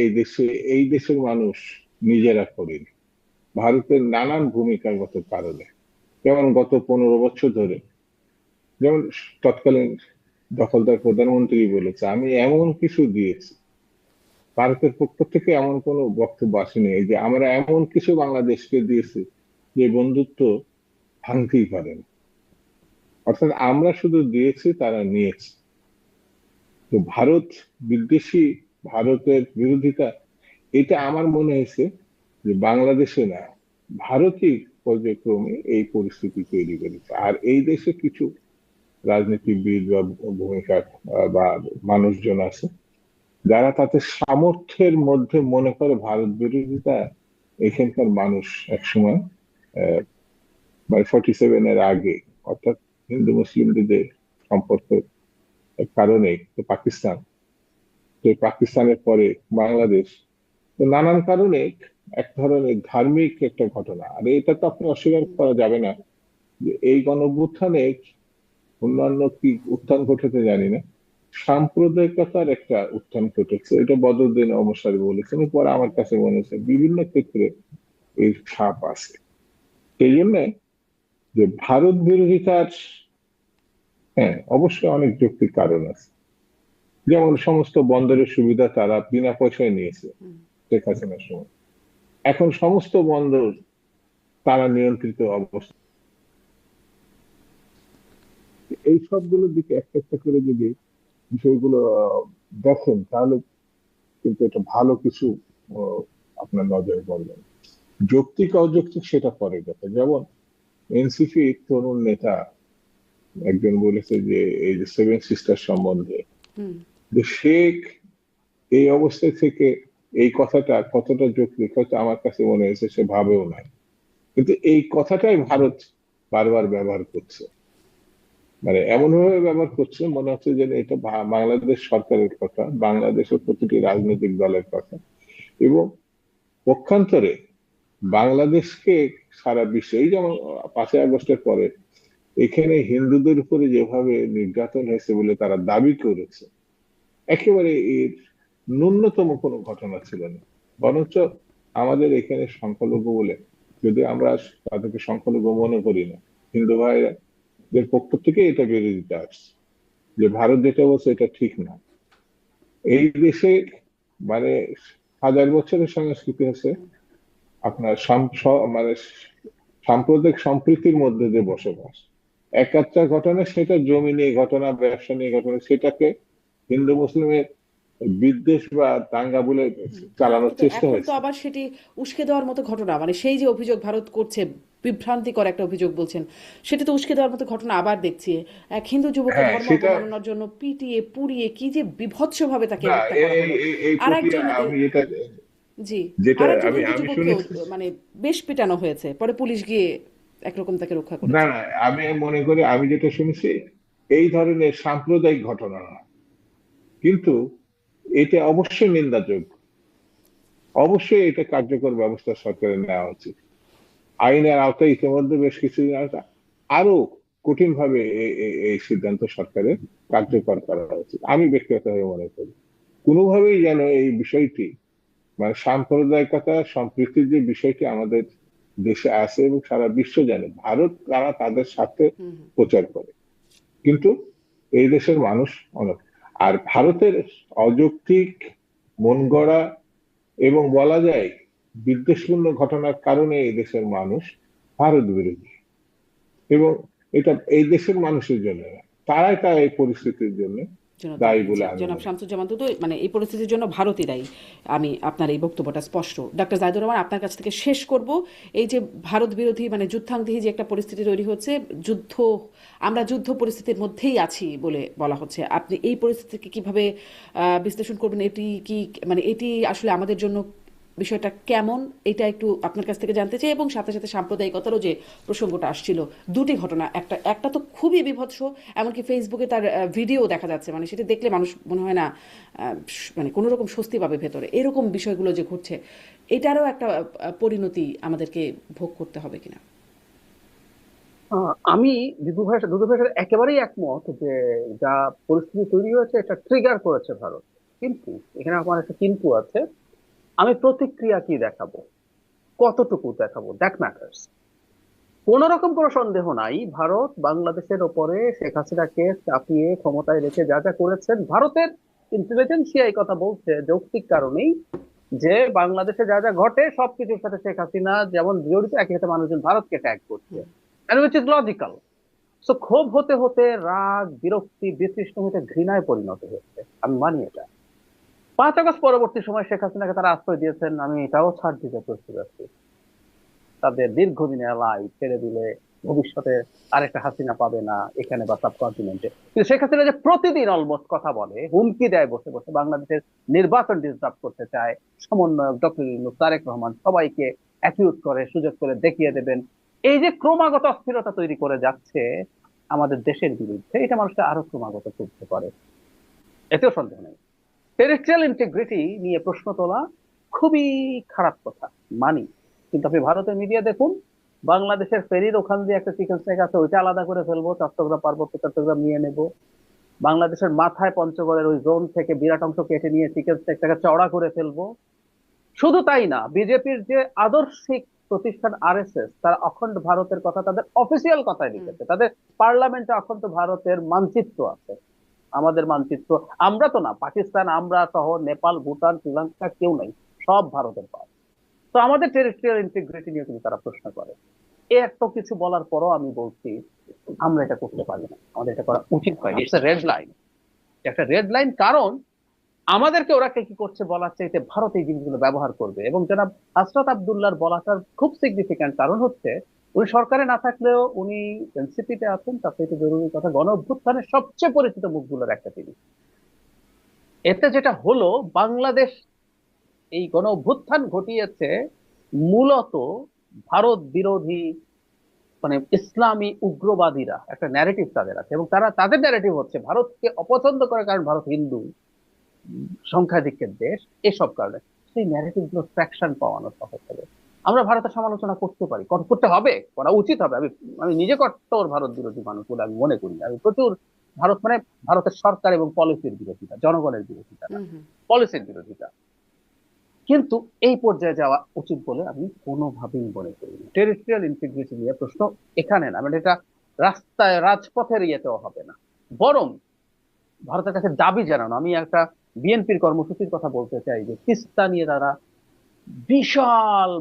এই দেশের মানুষ নিজেরা করেনি, ভারতের নানান ভূমিকাগত কারণে। যেমন গত 15 বছর ধরে, যেমন তৎকালীন দখলদার প্রধানমন্ত্রী বলেছে আমি এমন কিছু দিয়েছি, ভারতের পক্ষ থেকে এমন কোনো বক্তব্য আসেনি এই যে আমরা এমন কিছু বাংলাদেশকে দিয়েছি যে বন্ধুত্ব ভাঙতেই পারে না। অর্থাৎ আমরা শুধু দিয়েছি, তারা নিয়েছে। তো ভারতের বিরোধিতা, এটা আমার মনে হয়েছে যে বাংলাদেশে না, ভারতই পর্যায়ক্রমে এই পরিস্থিতি তৈরি করেছে। আর এই দেশে কিছু রাজনীতিবিদ বা ভূমিকা বা মানুষজন আছে যারা তাদের সামর্থ্যের মধ্যে মনে করে ভারত বিরোধিতা এখানকার মানুষ একসময় আহ মানে 47 আগে, অর্থাৎ হিন্দু মুসলিমদের যে সম্পর্কের কারণে তো পাকিস্তানের পরে বাংলাদেশ, তো নানান কারণে এক ধরনের ধার্মিক একটা ঘটনা। আর এটা তো আপনি অস্বীকার করা যাবে না যে এই গণঅভ্যুত্থানে অন্যান্য কি উত্থান ঘটেছে জানি না, সাম্প্রদায়িকতার একটা উত্থান ঘটেছে। এটা বদরুদ্দীন অমসারী বলেছেন, পরে আমার কাছে মনে হচ্ছে বিভিন্ন ক্ষেত্রে এর ছাপ আছে। সেই জন্য যে ভারত বিরোধিতার, হ্যাঁ অবশ্যই অনেক যৌক্তিক কারণ আছে। যেমন সমস্ত বন্দরের সুবিধা তারা বিনা পয়সায় নিয়েছে শেখ হাসিনার সময়, এখন সমস্ত বন্দর তারা নিয়ন্ত্রিত অবস্থা। এই সবগুলোর দিকে একটা একটা করে যদি বিষয়গুলো দেখেন, তাহলে কিন্তু এটা ভালো কিছু আহ, আপনার নজরে পড়বে। যৌক্তিক অযৌক্তিক সেটা পরে কথা। যেমন এনসিপি তরুণ নেতা একজন বলেছে যে এই যে 7 সিস্টার সম্বন্ধে, যে শেখ এই অবস্থা থেকে এই কথাটা কতটা যৌক্তিক হয়তো আমার কাছে মনে হয়েছে সে ভাবেও নাই, কিন্তু এই কথাটাই ভারত বারবার ব্যবহার করছে। মানে এমন ভাবে ব্যবহার করছে মনে হচ্ছে যে এটা বাংলাদেশ সরকারের কথা, বাংলাদেশের প্রতিটি রাজনৈতিক দলের কথা, এবং পক্ষান্তরে বাংলাদেশকে সারা বিশ্বে, এই যেমন 5ই আগস্টের পরে এখানে হিন্দুদের উপরে যেভাবে নির্যাতন হয়েছে বলে তারা দাবি করেছে, একেবারে এর ন্যূনতম কোনো ঘটনা ছিল না। বরঞ্চ আমাদের এখানে সংখ্যালঘু বলে, যদি আমরা তাদেরকে সংখ্যালঘু মনে করি না, হিন্দু ভাইদের পক্ষ থেকে এটা বিরোধিতা আসছে যে ভারত যেটা বলছে এটা ঠিক না। এই দেশে মানে হাজার বছরের সংস্কৃতি আছে আপনার মানে সাম্প্রদায়িক সম্প্রীতির মধ্যে যে বসবাস, একাত্তর ঘটনা সেটা জমি নিয়ে ঘটনা, ব্যবসা নিয়ে ঘটনা, সেটাকে হিন্দু মুসলিমের বিদ্বেষ বা দাঙ্গা বলে চালানোর কিন্তু চেষ্টা এখন তো হয়েছে। আবার সেটি উস্কে দেওয়ার মতো ঘটনা, মানে সেই যে অভিযোগ ভারত করছে, বিভ্রান্তিকর একটা অভিযোগ বলছেন, সেটা তো উস্কে দেওয়ার মতো ঘটনা আবার দেখছি। এক হিন্দু যুবককে হ্যাঁ ধর্ম সেটা অবমাননার জন্য পিটিয়ে পুড়িয়ে কি যে বিভৎসভাবে তাকে না, হত্যা করা হলো। এই আর প্রক্রিয়া একজন আমি এটা জি, যেটা আর একজন আমি হিন্দু আমি যুবককেও শুনেছি। মানে বেশ পেটানো হয়েছে, পরে পুলিশ গিয়ে একরকম তাকে রক্ষা না করেছে। না, আমি মনে করি আমি যেটা শুনেছি এই ধরনের সাম্প্রদায়িক ঘটনা না, কিন্তু এটা অবশ্যই নিন্দাযোগ্য। অবশ্যই এটা কার্যকর ব্যবস্থা সরকারের নেওয়া উচিত। আইনের আওতায় ইতিমধ্যে বেশ কিছুদিন আগে আরো কঠিন ভাবে এই সিদ্ধান্ত সরকারের কার্যকর করা উচিত। আমি ব্যক্তিগতভাবে মনে করি কোনোভাবেই যেন এই বিষয়টি, মানে সাম্প্রদায়িকতা সম্প্রীতির যে বিষয়টি আমাদের দেশে আছে এবং সারা বিশ্ব জানে, ভারত তারা তাদের স্বার্থে প্রচার করে, কিন্তু এই দেশের মানুষ অনেক। আর ভারতের অযৌক্তিক, মন গড়া এবং বলা যায় বিদ্বেষপূর্ণ ঘটনার কারণে এই দেশের মানুষ ভারত বিরোধী। এবং এটা এই দেশের মানুষের জন্য না, তারাই এই পরিস্থিতির জন্য জন্য দায়ী দায়ী। বলে জি, আমি জনাব মনে করি। শামসুজ্জামান দুদু, মানে এই পরিস্থিতির জন্য ভারতই দায়ী। আমি আপনার এই বক্তব্যটা স্পষ্ট। ডাক্তার জাহিদুর রহমান, আপনার কাছ থেকে শেষ করব। এই যে ভারত বিরোধী মানে যুদ্ধাঙ্গী যে একটা পরিস্থিতি তৈরি হচ্ছে, যুদ্ধ, আমরা যুদ্ধ পরিস্থিতির মধ্যেই আছি বলে বলা হচ্ছে, আপনি এই পরিস্থিতিকে কিভাবে বিশ্লেষণ করবেন? এটি কি, মানে এটি আসলে আমাদের জন্য বিষয়টা কেমন, এটা একটু আপনার কাছ থেকে জানতে চাই। এবং সাথে সাথে সাম্প্রদায়িকতারও যে প্রসঙ্গটা আসছিল, দুটি ঘটনা, একটা একটা তো খুবই বিভৎস, এমনকি ফেসবুকে তার ভিডিও দেখা যাচ্ছে, মানে সেটা দেখলে মানুষ মনে হয় না মানে কোনো রকম স্বস্তি পাবে ভেতরে, এরকম বিষয়গুলো যে ঘটছে, এটারও একটা পরিণতি আমাদেরকে ভোগ করতে হবে কিনা। আমি দুদু ভাইয়ের সাথে একেবারেই একমত যে যা পরিস্থিতি তৈরি হয়েছে এটা ট্রিগার করেছে ভারত। কিন্তু এখানে আমার একটা কিন্তু আছে। আমি প্রতিক্রিয়া কি দেখাবো, কতটুকু দেখাবো, দ্যাট ম্যাটার্স। কোন রকম কোনো সন্দেহ নাই, ভারত বাংলাদেশের ওপরে শেখ হাসিনাকে চাপিয়ে ক্ষমতায় রেখে যা যা করেছেন, ভারতের ইন্টেলিজেন্সিয়া এই কথা বলছে যৌক্তিক কারণেই যে বাংলাদেশে যা যা ঘটে সবকিছুর সাথে শেখ হাসিনা যেমন জড়িত, একই সাথে মানুষজন ভারতকে ট্যাগ করছে, and which is logical. So ক্ষোভ হতে হতে রাগ, বিরক্তি, বিতৃষ্ণ হতে ঘৃণায় পরিণত হচ্ছে, আমি মানি এটা। 5 আগস্ট পরবর্তী সময় শেখ হাসিনাকে তারা আশ্রয় দিয়েছেন, আমি এটাও ছাড় দিতে প্রস্তুত আছি। তাদের দীর্ঘদিনের লাই ছেড়ে দিলে ভবিষ্যতে আরেকটা হাসিনা পাবে না এখানে বা সাবকন্টিনেন্টে। কিন্তু শেখ হাসিনা যে প্রতিদিন অলমোস্ট কথা বলে, হুমকি দেয় বসে বসে, বাংলাদেশের নির্বাচন ডিস্টার্ব করতে চায়, সমন্বয়ক ডক্টর ইউনূস, তারেক রহমান সবাইকে অ্যাকিউজ করে, সুযোগ করে দেখিয়ে দেবেন, এই যে ক্রমাগত অস্থিরতা তৈরি করে যাচ্ছে আমাদের দেশের বিরুদ্ধে, এটা মানুষকে আরো ক্রমাগত ক্ষুব্ধ করে, এতেও সন্দেহ নেই। টেরিtoriয়াল ইন্টিগ্রিটি নিয়ে প্রশ্ন তোলা খুবই খারাপ কথা, মানি। কিন্তু আপনি ভারতের মিডিয়া দেখুন, বাংলাদেশের ফেরির ওখান দিয়ে একটা চিকেন স্ন্যাক আছে, ওইটা আলাদা করে ফেলবো, চট্টগ্রাম পার্বত্য চট্টগ্রাম নিয়ে নেব। বাংলাদেশের মাথায় পঞ্চগড়ের ওই জোন থেকে বিরাট অংশ কেটে নিয়ে চিকেন স্ন্যাকটাকে চওড়া করে ফেলবো। শুধু তাই না, বিজেপির যে আদর্শিক প্রতিষ্ঠান আরএসএস, তারা অখণ্ড ভারতের কথা তাদের অফিসিয়াল কথায় লিখেছে, তাদের পার্লামেন্টে অখণ্ড ভারতের মানচিত্র আছে। আমাদের মানচিত্র, আমরা তো না, পাকিস্তান আমরা সহ নেপাল, ভুটান, শ্রীলঙ্কা কেউ নাই, সব ভারতের পাশ। তো আমাদের টেরিtoriয়াল ইন্টিগ্রিটি নিয়ে কিন্তু তারা প্রশ্ন করে। এত কিছু বলার পরও আমি বলছি আমরা এটা করতে পারি না, আমাদের এটা করা উচিত হয়নি। ইটস রেড লাইন, একটা রেড লাইন। কারণ আমাদেরকে ওরা কে কি করছে বলার চাইতে ভারত এই জিনিসগুলো ব্যবহার করবে। এবং জনাব হাসরাত আব্দুল্লাহর বলাটার খুব সিগনিফিক্যান্ট কারণ হচ্ছে, উনি সরকারে না থাকলেও উনি এনসিপিতে আছেন, তার থেকে জরুরি কথা, গণ অভ্যুত্থানের সবচেয়ে পরিচিত মুখগুলোর একটা তিনি। এতে যেটা হলো, বাংলাদেশ এই গণ অভ্যুত্থান ঘটিয়েছে মূলত ভারত বিরোধী, মানে ইসলামী উগ্রবাদীরা, একটা ন্যারেটিভ তাদের আছে, এবং তারা তাদের ন্যারেটিভ হচ্ছে ভারতকে অপছন্দ করে কারণ ভারত হিন্দু, সংখ্যাধিক্যের দেশ, এসব কারণে। সেই ন্যারেটিভ গুলো ট্রাকশন পাওয়ানো সহজ হবে। আমরা ভারতের সমালোচনা করতে পারি, করতে হবে, করা উচিত হবে। আমি আমি নিজে কট্টর ভারত বিরোধী মানুষ বলে আমি মনে করি না। আমি প্রচুর ভারত মানে ভারতের সরকার এবং পলিসির বিরোধিতা, জনগণের বিরোধিতা না, পলিসির বিরোধিতা। কিন্তু এই পর্যায়ে যাওয়া উচিত বলে আমি কোনোভাবেই মনে করি না। টেরিtoriয়াল ইন্টিগ্রিটি নিয়ে প্রশ্ন এখানে না, মানে এটা রাস্তায় রাজপথের ইয়েতেও হবে না, বরং ভারতের কাছে দাবি জানানো। আমি একটা বিএনপির কর্মসূচির কথা বলতে চাই, যে তিস্তা নিয়ে তারা বিশাল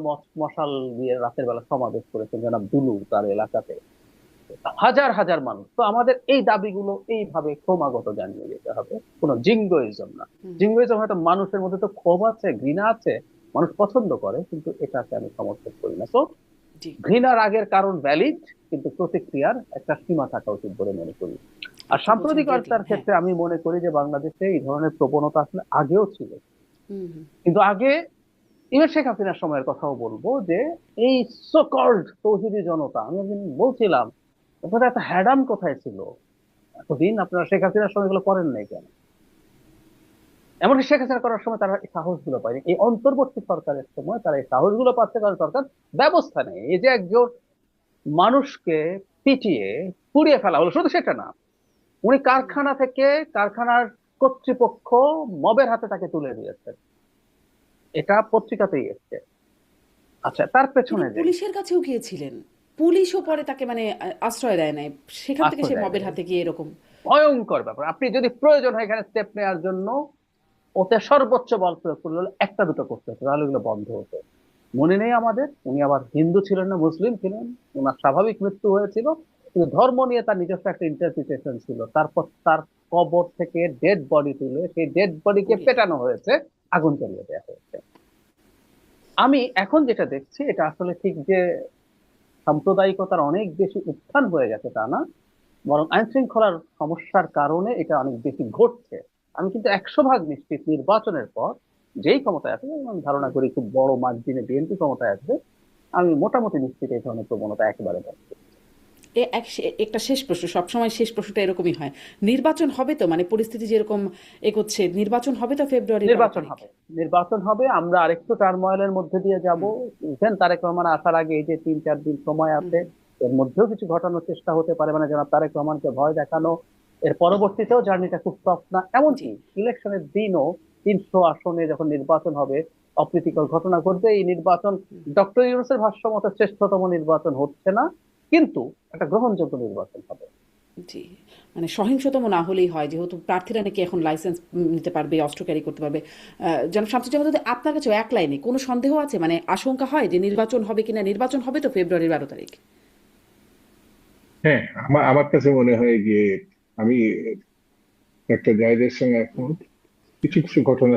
মশাল দিয়ে রাতের বেলা সমাবেশ করেছেন জনাব দুলু তার এলাকাতে, হাজার হাজার মানুষ। তো আমাদের এই দাবিগুলো এইভাবে ক্রমাগত জানিয়ে যেতে হবে, কোনো জিঙ্গোইজম না। জিঙ্গোইজম হয়তো মানুষের মধ্যে তো ক্ষোভ আছে, ঘৃণা আছে, মানুষ পছন্দ করে, কিন্তু এটাকে আমি সমর্থন করি না। তো জি, ঘৃণা রাগের কারণ ভ্যালিড, কিন্তু প্রতিক্রিয়ার একটা সীমা থাকা উচিত বলে মনে করি। আর আপনি বলছেন সাম্প্রতিকতার রেডলাইন, হ্যাঁ। ক্ষেত্রে আমি মনে করি যে বাংলাদেশে এই ধরনের প্রবণতা আসলে আগেও ছিল, কিন্তু আগে, ইভেন শেখ হাসিনার সময়ের কথাও বলবো, যে এই সো কল্ড তৌহিদি জনতা, আমি একদিন বলছিলাম আপনাদের এত হ্যাডাম কোথায় ছিল এতদিন, আপনারা শেখ হাসিনার সময় এগুলো করেন নাই কেন? এমনকি শেখ হাসিনা করার সময় তারা এই সাহসগুলো পায়নি, এই অন্তর্বর্তী সরকারের সময় তারা এই সাহসগুলো পাচ্ছে, কারণ সরকার ব্যবস্থা নেই। এই যে একজন মানুষকে পিটিয়ে পুড়িয়ে ফেলা হলো, শুধু সেটা না, উনি কারখানা থেকে, কারখানার কর্তৃপক্ষ মবের হাতে তাকে তুলে দিয়েছে, এটা পত্রিকাতেই এসছে। আচ্ছা, তার তিনি পেছনে যে পুলিশের কাছেও গিয়েছিলেন, পুলিশও পরে তাকে মানে আশ্রয় দেয় নাই, সেখান থেকে সে আশ্রয় মবের দেয়, হাতে গিয়ে এরকম। ভয়ঙ্কর ব্যাপার। আপনি যদি প্রয়োজন হয় এখানে স্টেপ নেওয়ার জন্য, ওতে সর্বোচ্চ বল প্রয়োগ করলে হলে একটা দুটো করতে হতো, তাহলে এগুলো বন্ধ হতো। মনে নেই আমাদের, উনি আবার হিন্দু ছিলেন না, মুসলিম ছিলেন, ওনার স্বাভাবিক মৃত্যু হয়েছিল, কিন্তু ধর্ম নিয়ে তার নিজস্ব একটা ইন্টারপ্রিটেশন ছিল। তারপর তার কবর থেকে ডেড বডি তুলে সেই ডেড বডিকে পেটানো হয়েছে, আগুন জ্বালিয়ে দেওয়া হয়েছে। আমি এখন যেটা দেখছি এটা আসলে ঠিক যে সাম্প্রদায়িকতার অনেক বেশি উত্থান হয়ে গেছে তা না, বরং আইন শৃঙ্খলার সমস্যার কারণে এটা অনেক বেশি ঘটছে। আমি কিন্তু 100% নিশ্চিত নির্বাচনের পর যেই ক্ষমতায় আসবে, আমি ধারণা করি খুব বড় মার্জিনে বিএনপি ক্ষমতায় আসবে, আমি মোটামুটি নিশ্চিত এই ধরনের প্রবণতা একেবারে বন্ধ করব। একটা শেষ প্রশ্ন, সবসময় শেষ প্রশ্নটা এরকমই হয়, নির্বাচন হবে তো, মানে পরিস্থিতি যেরকম এগোচ্ছে, নির্বাচন হবে তো ফেব্রুয়ারির 12 নির্বাচন তারিখ? হবে, নির্বাচন হবে, আমরা আরেকটু টার্মোয়েলের মধ্যে দিয়ে যাব। হুম, ইভেন তারেক রহমান আসার আগে এই যে 3-4 দিন সময় হুম, আছে, এর মধ্যেও কিছু ঘটানোর চেষ্টা হতে পারে, মানে জনাব তারেক রহমানকে ভয় দেখানো। এর পরবর্তীতেও জার্নিটা খুব টফ না, জি, এমনকি ইলেকশনের দিনও 300 আসনে যখন নির্বাচন হবে অপ্রীতিকর ঘটনা ঘটবে। এই নির্বাচন হুম, ডক্টর ইউনূসের ভাষ্য মতে শ্রেষ্ঠতম নির্বাচন হচ্ছে না, কিন্তু একটা গ্রহণযোগ্য নির্বাচন হবে। জি, মানে সহিংসতম না হলেই হয়, যেহেতু প্রার্থীরা নাকি এখন লাইসেন্স নিতে পারবে, অস্ত্র ক্যারি করতে পারবে। জনাব শামসুজ্জামান, যদি আপনার কাছে এক লাইনে কোনো সন্দেহ আছে, মানে আশঙ্কা হয় যে নির্বাচন হবে কিনা, নির্বাচন হবে তো ফেব্রুয়ারির 12 তারিখ? হ্যাঁ, আমার আমার কাছে মনে হয় যে আমি একটা জায়গার সঙ্গে এখন কিছু কিছু ঘটনা